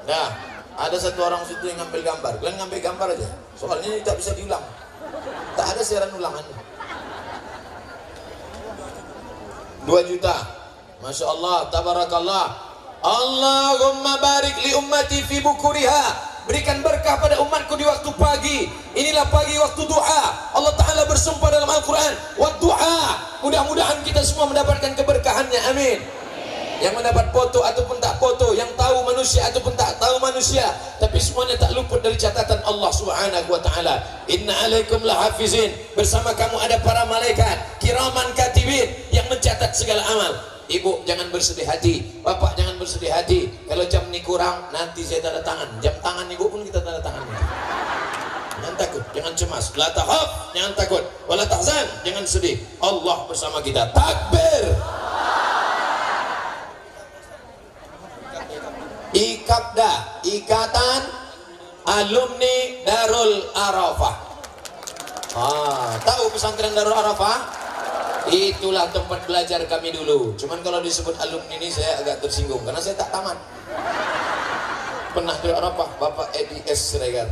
Nah, ada satu orang situ yang ngambil gambar. Kalian ngambil gambar aja. Soalnya ini tak bisa diulang. Tak ada siaran ulangan. 2 juta. Masya Allah, tabarakallah. Allahumma barik li ummati fi bukuriha. Berikan berkah pada umatku di waktu pagi. Inilah pagi waktu doa. Allah Ta'ala bersumpah dalam Al-Quran. Wa doa. Mudah-mudahan kita semua mendapatkan keberkahannya. Amin. Yang mendapat foto ataupun tak foto, yang tahu manusia ataupun tak tahu manusia, tapi semuanya tak luput dari catatan Allah Subhanahu wa taala. Inna alaikum lahafizin. Bersama kamu ada para malaikat kiraman katibin yang mencatat segala amal. Ibu jangan bersedih hati, bapak jangan bersedih hati. Kalau jam ini kurang, nanti saya tanda tangan. Jam tangan ibu pun kita tanda tangan. Jangan takut, jangan cemas. La takhaf, jangan takut. Wala tahzan, jangan sedih. Allah bersama kita. Takbir. IKABDA, Ikatan Alumni Darul Arafah. Tahu pesantren Darul Arafah? Itulah tempat belajar kami dulu. Cuman kalau disebut alumni ini saya agak tersinggung karena saya tak tamat. Pernah Darul Arafah, Bapak Edi S. Siregar,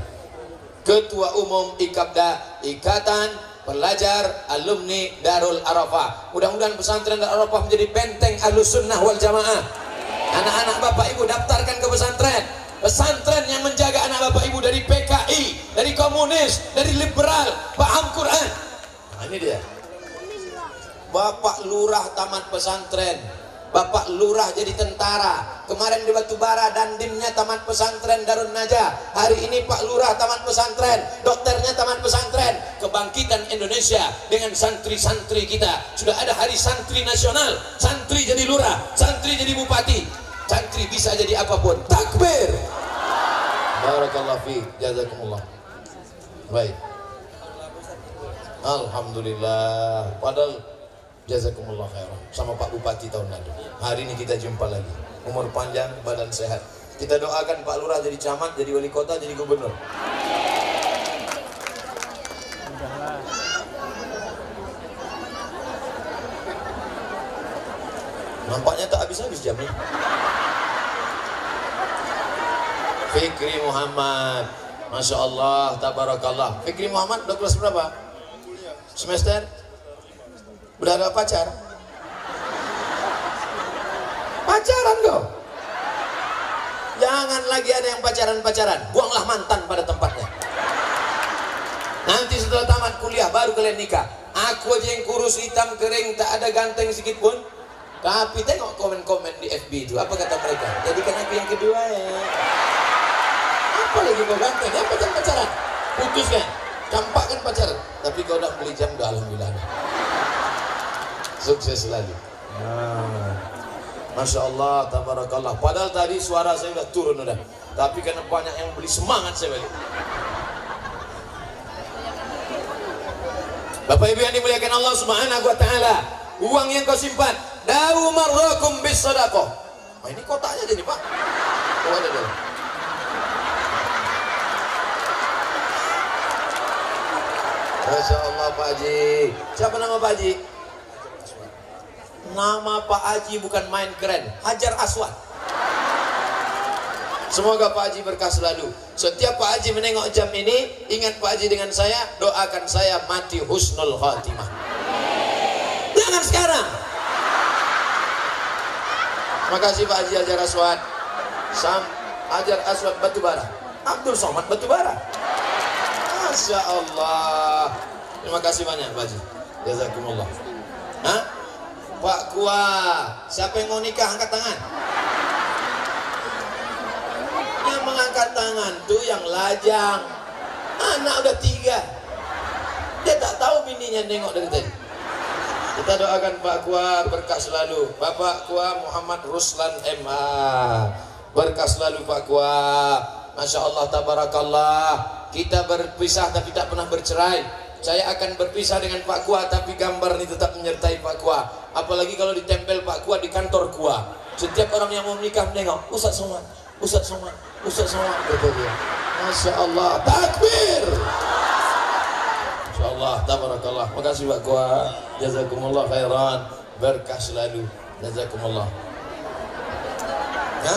Ketua Umum IKABDA, Ikatan Pelajar Alumni Darul Arafah. Mudah-mudahan pesantren Darul Arafah menjadi benteng Ahlus Sunnah wal Jamaah. Anak-anak bapak ibu daftarkan ke pesantren. Pesantren yang menjaga anak bapak ibu dari PKI, dari komunis, dari liberal, paham Quran. Nah, ini dia. Bapak lurah tamat pesantren, bapak lurah jadi tentara. Kemarin di Batubara dandimnya tamat pesantren Darun Najah. Hari ini Pak Lurah tamat pesantren, dokternya tamat pesantren. Kebangkitan Indonesia dengan santri-santri kita. Sudah ada hari santri nasional. Santri jadi lurah, santri jadi bupati, santri bisa jadi apapun. Takbir. Barakallahu fiik, jazakumullah. Baik. Alhamdulillah. Padahal jazakumullah khairan sama Pak Bupati tahun lalu. Hari ini kita jumpa lagi. Umur panjang, badan sehat. Kita doakan Pak Lurah jadi camat, jadi wali kota, jadi gubernur. Nampaknya tak habis-habis jamnya. Fikri Muhammad, Masya Allah, tabarakallah. Fikri Muhammad udah kelas berapa? Semester? Udah ada pacar? Pacaran kau? Jangan lagi ada yang pacaran-pacaran. Buanglah mantan pada tempatnya. Nanti setelah tamat kuliah baru kalian nikah. Aku aja yang kurus, hitam, kering, tak ada ganteng sedikit pun. Tapi tengok komen-komen di FB itu. Apa kata mereka? Jadikan aku yang kedua ya. Apa lagi kau ganteng? Ya pacaran-pacaran. Putus kan? Campakkan pacaran. Tapi kau udah beli jam, udah alhamdulillah. Sukses selalu. Masya Allah, tabarakallah. Padahal tadi suara saya udah turun udah. Tapi karena banyak yang beli, semangat saya balik. Bapak Ibu yang dimuliakan Allah Subhanahu wa taala, uang yang kau simpan, dawu marrakum bis sadaqah. Ini kotaknya jadi, Pak. Oh, ada dong. Masya Allah Pak Haji. Siapa nama Pak Haji? Nama Pak Haji bukan main keren, Hajar Aswad. Semoga Pak Haji berkah selalu. Setiap Pak Haji menengok jam ini, ingat Pak Haji dengan saya, doakan saya mati husnul khatimah. Jangan sekarang. Terima kasih Pak Haji Hajar Aswad. Hajar Aswad Batubara, Abdul Somad Batubara. Masya Allah. Terima kasih banyak Pak Haji. Jazakumullah. Hah? Pak Kua, siapa yang mau nikah angkat tangan? Yang mengangkat tangan tuh yang lajang. Anak udah 3. Dia tak tahu bininya nengok dari tadi. Kita doakan Pak Kua berkah selalu. Bapak Kua Muhammad Ruslan MA, berkah selalu Pak Kua. Masya Allah, tabarakallah. Kita berpisah tapi tak pernah bercerai. Saya akan berpisah dengan Pak Kua, tapi gambar ini tetap menyertai Pak Kua. Apalagi kalau ditempel Pak Kua di kantor Kua. Setiap orang yang mau menikah menengok, Ustaz Somad, Ustaz Somad, Ustaz Somad, betul dia. Masya Allah, takbir. Masya Allah, tabarakallah. Makasih Pak Kua. Jazakumullah khairan. Berkah selalu. Jazakumullah. Ya?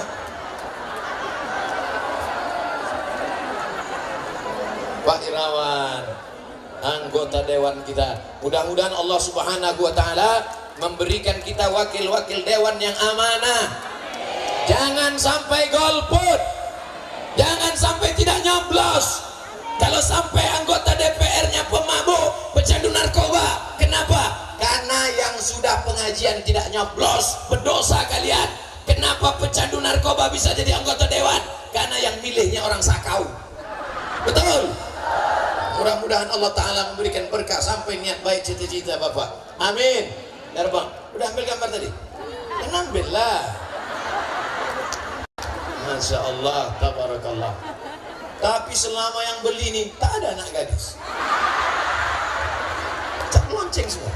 Pak Irawan, anggota dewan kita, mudah-mudahan Allah Subhanahu wa Ta'ala memberikan kita wakil-wakil dewan yang amanah. Jangan sampai golput, jangan sampai tidak nyoblos. Kalau sampai anggota DPR-nya pemabuk, pecandu narkoba, kenapa? Karena yang sudah pengajian tidak nyoblos, berdosa kalian. Kenapa pecandu narkoba bisa jadi anggota dewan? Karena yang milihnya orang sakau. Betul? Mudah-mudahan Allah Ta'ala memberikan berkah sampai niat baik cita-cita Bapak. Amin. Ya Bang, udah ambil gambar tadi? Kan ambil lah. Masya Allah, tabarakallah. Tapi selama yang beli ini tak ada anak gadis. Cak lonceng semua.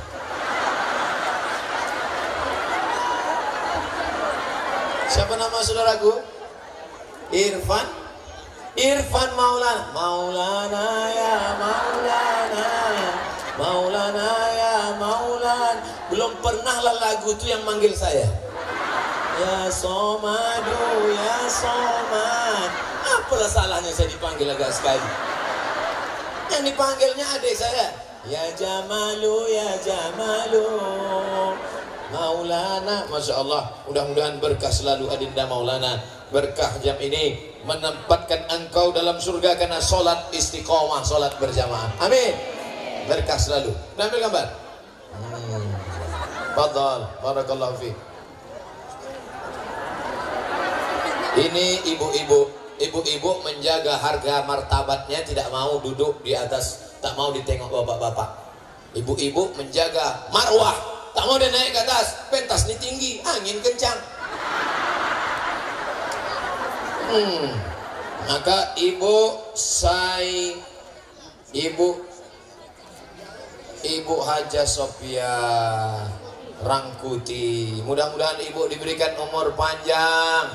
Siapa nama saudaraku? Irfan. Irfan Maulana, Maulana ya Maulana, Maulana ya Maulana. Belum pernah lah lagu itu yang manggil saya. Ya Somadu, ya Somad. Apalah salahnya saya dipanggil agak sekali. Yang dipanggilnya adik saya. Ya Jamalu, ya Jamalu, Maulana. Masya Allah, mudah-mudahan berkah selalu Adinda Maulana. Berkah jam ini menempatkan engkau dalam surga karena sholat istiqomah, sholat berjamaah. Amin. Berkah selalu. Ambil gambar. Fadhal, barakallahu fiik. Ini ibu-ibu menjaga harga martabatnya, tidak mau duduk di atas, tak mau ditengok bapak-bapak. Ibu-ibu menjaga marwah, tak mau dia naik ke atas. Pentas ini tinggi, angin kencang. Maka ibu Haja Sophia Rangkuti, mudah-mudahan ibu diberikan umur panjang.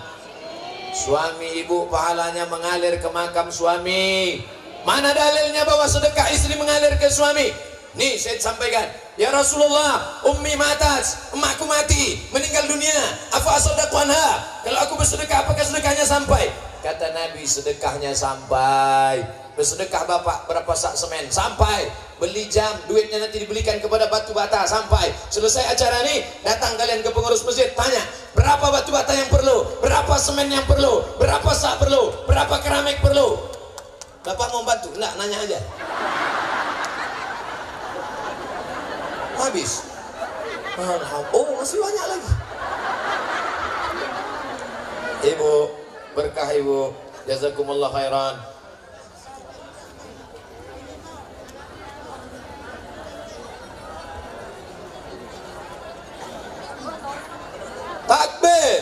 Suami ibu pahalanya mengalir ke makam suami. Mana dalilnya bahwa sedekah istri mengalir ke suami? Nih saya sampaikan, ya Rasulullah, ummi matas, emakku mati, meninggal dunia, apa asadaqu anha? Kalau aku bersedekah, apakah sedekahnya sampai? Kata Nabi, sedekahnya sampai. Bersedekah bapak berapa sak semen? Sampai. Beli jam, duitnya nanti dibelikan kepada batu bata, sampai. Selesai acara ini, datang kalian ke pengurus masjid, tanya, berapa batu bata yang perlu? Berapa semen yang perlu? Berapa sak perlu? Berapa keramik perlu? Bapak mau bantu? Enggak, nanya aja. Habis. Oh, masih banyak lagi. Ibu, berkah ibu. Jazakumullah khairan. Takbir.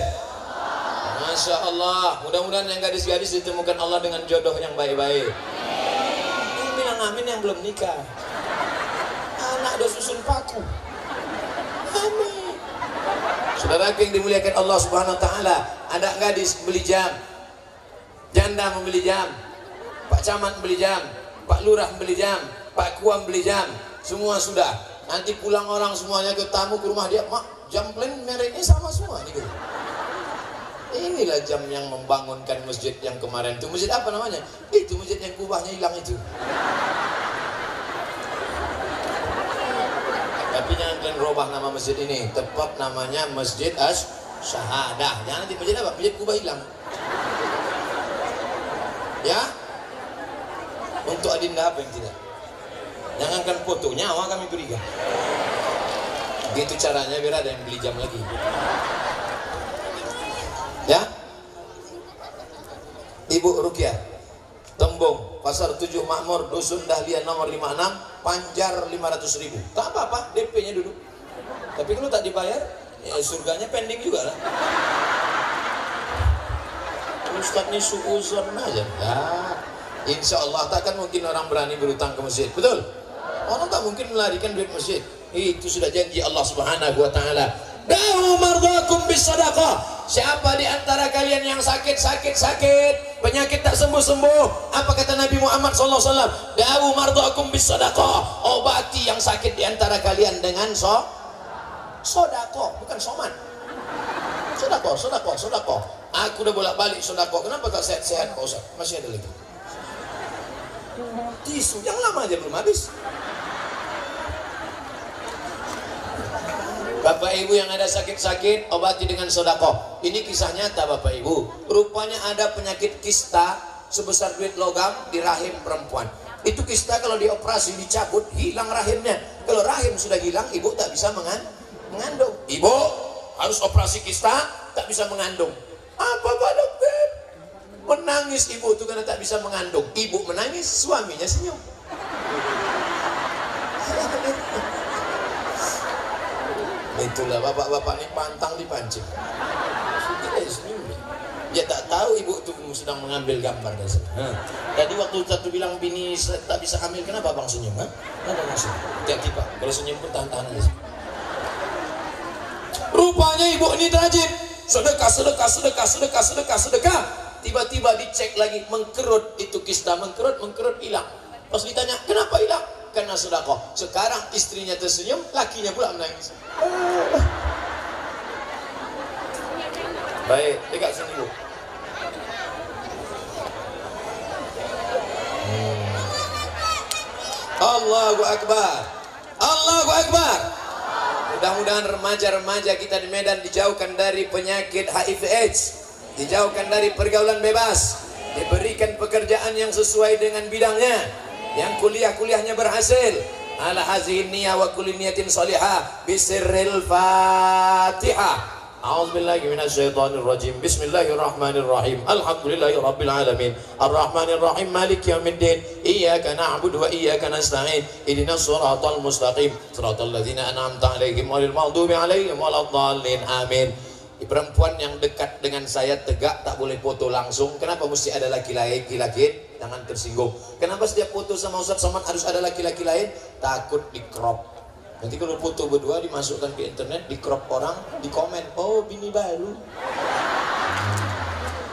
Masya Allah. Mudah-mudahan yang gadis-gadis ditemukan Allah dengan jodoh yang baik-baik. Ini bilang amin yang belum nikah. Anak udah susun paku. Amin. Saudara yang dimuliakan Allah Subhanahu wa Ta'ala, ada gadis beli jam, janda membeli jam, Pak Camat beli jam, Pak Lurah beli jam, Pak Kuam beli jam, semua sudah. Nanti pulang orang semuanya ke tamu ke rumah dia, mak, jam plain mereknya sama semua nih. Inilah jam yang membangunkan masjid yang kemarin itu. Masjid apa namanya? Itu masjid yang kubahnya hilang itu. Tapi jangan kalian robah nama masjid ini. Tepat namanya Masjid As-Syahadah. Jangan nanti masjid apa? Masjid kubah hilang. Ya, untuk adinda apa yang tidak? Jangankan foto, nyawa kami berikan. Gitu caranya biar ada yang beli jam lagi. Ya, Ibu Rukyah, Tembung, Pasar 7 Makmur, Dusun Dahlia nomor 56, Panjar 500.000. Tak apa-apa, DP-nya dulu. Tapi kalau tak dibayar, ya surganya pending juga lah. Ustaz ini suuzon aja. Nah, insya Allah takkan mungkin orang berani berutang ke masjid, betul? Orang tak mungkin melarikan duit masjid. Itu sudah janji Allah Subhanahu wa Ta'ala. Da'u mardakum bisadaqah. Siapa di antara kalian yang sakit, penyakit tak sembuh-sembuh, apa kata Nabi Muhammad SAW? Da'u mardakum bisadaqah. Obati yang sakit di antara kalian dengan sodako, bukan soman. Sodako. Aku udah bolak-balik sodako. Kenapa tak sehat-sehat Pak Ustaz? Masih ada lagi. Tisu yang lama aja belum habis. Bapak Ibu yang ada sakit-sakit, obati dengan sodako. Ini kisah nyata Bapak Ibu. Rupanya ada penyakit kista sebesar duit logam di rahim perempuan. Itu kista kalau dioperasi dicabut hilang rahimnya. Kalau rahim sudah hilang, ibu tak bisa mengandung. Ibu harus operasi kista, tak bisa mengandung. Apa Pak Dokter? Menangis ibu itu karena tak bisa mengandung. Ibu menangis, suaminya senyum. Itulah bapak-bapak ini pantang dipancing. Dia tak tahu ibu itu sedang mengambil gambar dari sana. Tadi waktu satu bilang bini tak bisa hamil, kenapa bang senyum? Ada maksud? Hati-hati Pak, kalau senyum pun tahan-tahan aja. Rupanya ibu ini rajin sedekah. Tiba-tiba dicek lagi, mengkerut itu kista, mengkerut hilang. Pas ditanya kenapa hilang? Karena sedekah. Sekarang istrinya tersenyum, lakinya pula menangis. Baik, dekat sini Bu. Allahu Akbar. Allahu Akbar. Mudah-mudahan remaja-remaja kita di Medan dijauhkan dari penyakit HIV/AIDS, dijauhkan dari pergaulan bebas, diberikan pekerjaan yang sesuai dengan bidangnya, yang kuliahnya berhasil. Ala hazihin niyah wa kulli niyatin salihah bisirril Fatihah. A'udzubillahi minasyaitonir rajim. Bismillahirrahmanirrahim. Alhamdulillahi rabbil alamin. Arrahmanir rahim. Maliki yaumiddin. Iyyaka na'budu wa iyyaka nasta'in. Ihdinas shiratal mustaqim. Shiratal ladzina an'amta 'alaihim ghairil maghdubi 'alaihim waladdallin. Amin. Perempuan yang dekat dengan saya tegak tak boleh foto langsung. Kenapa mesti ada laki-laki? Jangan tersinggung. Kenapa setiap foto sama Ustaz Somad harus ada laki-laki lain? Takut di crop. Nanti kalau foto berdua dimasukkan ke internet, di crop orang, di komen, oh bini baru.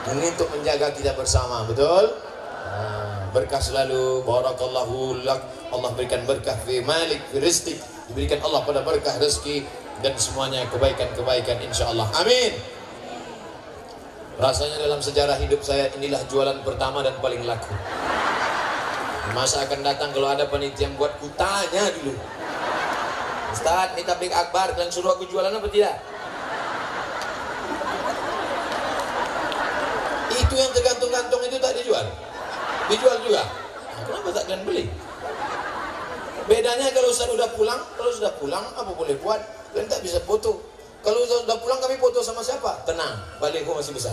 Ini untuk menjaga kita bersama, betul? Berkah selalu, barakallahu lak. Allah berikan berkah fi malik fi rizqi. Diberikan Allah pada berkah rezeki dan semuanya kebaikan-kebaikan insyaallah. Amin. Rasanya dalam sejarah hidup saya inilah jualan pertama dan paling laku. Masa akan datang kalau ada panitia yang buat kutanya dulu. Ustaz, ini tablik akbar, kalian suruh aku jualan apa tidak? Itu yang tergantung-gantung itu tak dijual? Dijual juga? Nah, kenapa tak kalian beli? Bedanya kalau Ustaz sudah pulang, apa boleh buat? Kalian tak bisa foto. Kalau sudah pulang kami foto sama siapa? Tenang, balikku masih besar.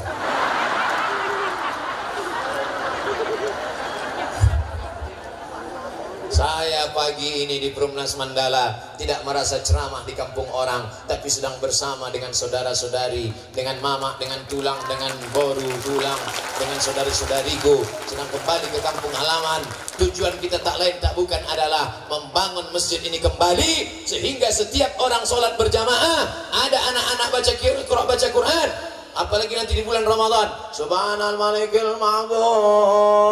Saya pagi ini di Perumnas Mandala tidak merasa ceramah di kampung orang, tapi sedang bersama dengan saudara-saudari, dengan mama, dengan tulang, dengan boru tulang, dengan saudari-saudariku, sedang kembali ke kampung halaman. Tujuan kita tak lain tak bukan adalah membangun masjid ini kembali sehingga setiap orang sholat berjamaah ada anak-anak baca Quran. Apalagi nanti di bulan Ramadan. Subhanal malikil ma'bud,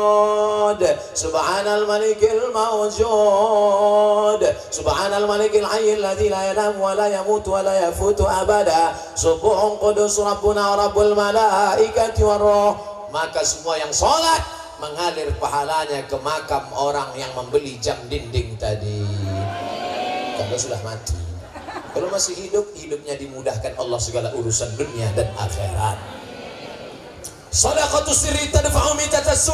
subhanal malikil mawjud, subhanal malikil hayyil ladzi la yanam wa la yamut wa la yafutu abada, subuhun qudus rabbuna rabbul malaikati war ruh. Maka semua yang sholat mengalir pahalanya ke makam orang yang membeli jam dinding tadi. Kalau sudah mati. Kalau masih hidup, hidupnya dimudahkan Allah segala urusan dunia dan akhirat. Shadaqatus sirri tadfa'u mitatassu.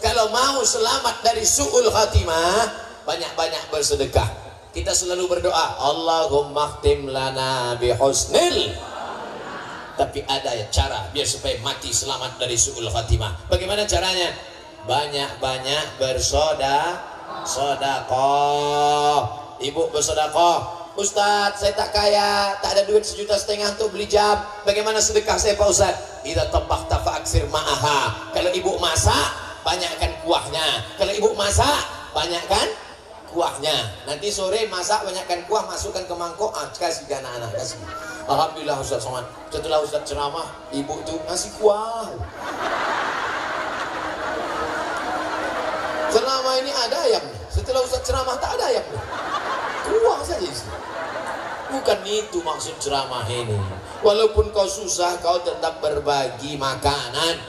kalau mau selamat dari su'ul khatimah, banyak-banyak bersedekah. Kita selalu berdoa, Allahumma khtim lana bihusnil. Tapi ada ya cara biar supaya mati selamat dari su'ul khatimah. Bagaimana caranya? Banyak-banyak bersedekah. Ibu bersedekah. Ustadz, saya tak kaya, tak ada duit 1,5 juta untuk beli jam. Bagaimana sedekah saya Pak Ustadz? Idza tabakta fa'aksir ma'aha. Kalau ibu masak, banyakkan kuahnya. Kalau ibu masak, banyakkan kuahnya. Nanti sore masak, banyakkan kuah, masukkan ke mangkok, kasih ke anak-anak, kasih. Alhamdulillah Ustadz Somad, setelah Ustadz ceramah, ibu tuh ngasih kuah. Selama ini ada ayam, setelah Ustadz ceramah tak ada ayam, kuah saja isi. Bukan itu maksud ceramah ini. Walaupun kau susah, kau tetap berbagi makanan.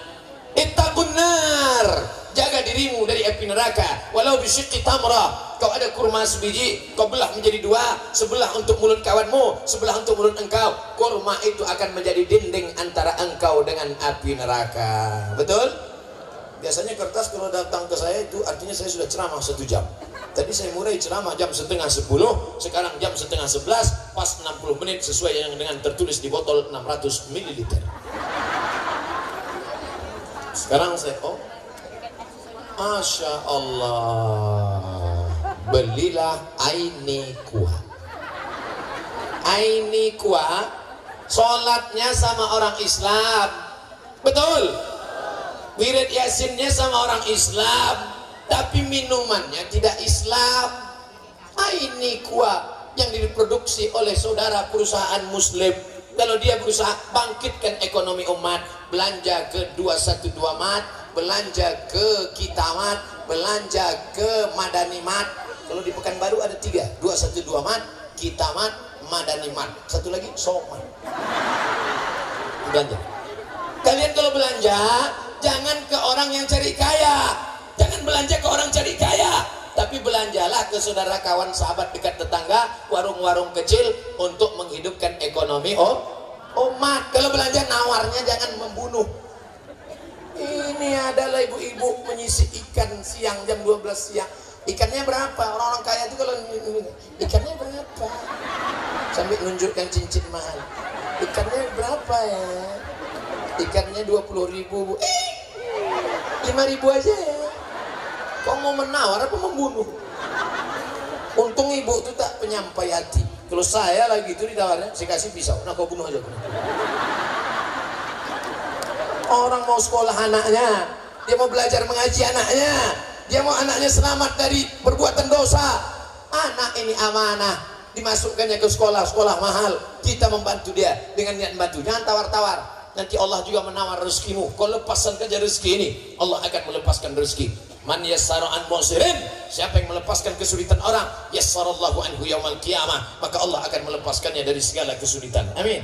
Ittaqun nar, jaga dirimu dari api neraka. Walau bisyiqqi tamrah, kau ada kurma sebiji, kau belah menjadi 2, sebelah untuk mulut kawanmu, sebelah untuk mulut engkau. Kurma itu akan menjadi dinding antara engkau dengan api neraka. Betul? Biasanya kertas kalau datang ke saya itu artinya saya sudah ceramah 1 jam. Tadi saya mulai ceramah jam 9:30, sekarang jam 10:30, pas 60 menit sesuai yang dengan tertulis di botol 600 ml. Sekarang saya, Masya Allah, belilah Aini kuah. Aini kuah, sholatnya sama orang Islam, betul? Wirid Yasinnya sama orang Islam, tapi minumannya tidak Islam. Ini kuah yang diproduksi oleh saudara perusahaan muslim. Kalau dia berusaha bangkitkan ekonomi umat, belanja ke 212 Mat, belanja ke Kitamat, belanja ke Madani Mat. Kalau di Pekanbaru ada 3, 212 Mat, Kitamat, Madani Mat. Satu lagi Somat. Belanja. Kalian kalau belanja, jangan ke orang yang cari kaya. Jangan belanja ke orang cari kaya, tapi belanjalah ke saudara, kawan, sahabat, dekat tetangga, warung-warung kecil untuk menghidupkan ekonomi umat. Kalau belanja nawarnya jangan membunuh. Ini adalah ibu-ibu menyisik ikan siang jam 12 siang. Ikannya berapa? Orang-orang kaya itu kalau ikannya berapa? Sambil menunjukkan cincin mahal. Ikannya berapa ya? Ikannya 20.000 Bu. 5.000 aja ya. Kau mau menawar apa membunuh? Untung ibu itu tak penyampai hati. Kalau saya lagi itu ditawarnya, saya kasih pisau. Nah kau bunuh aja. Orang mau sekolah anaknya, dia mau belajar mengaji anaknya, dia mau anaknya selamat dari perbuatan dosa. Anak ini amanah, dimasukkannya ke sekolah mahal. Kita membantu dia dengan niat membantu. Jangan tawar-tawar. Nanti Allah juga menawar rezekimu. Kau lepaskan saja rezeki ini, Allah akan melepaskan rezeki. Man yassara an musirin, siapa yang melepaskan kesulitan orang, yassarallahu anhu yaumal qiyamah, maka Allah akan melepaskannya dari segala kesulitan. Amin.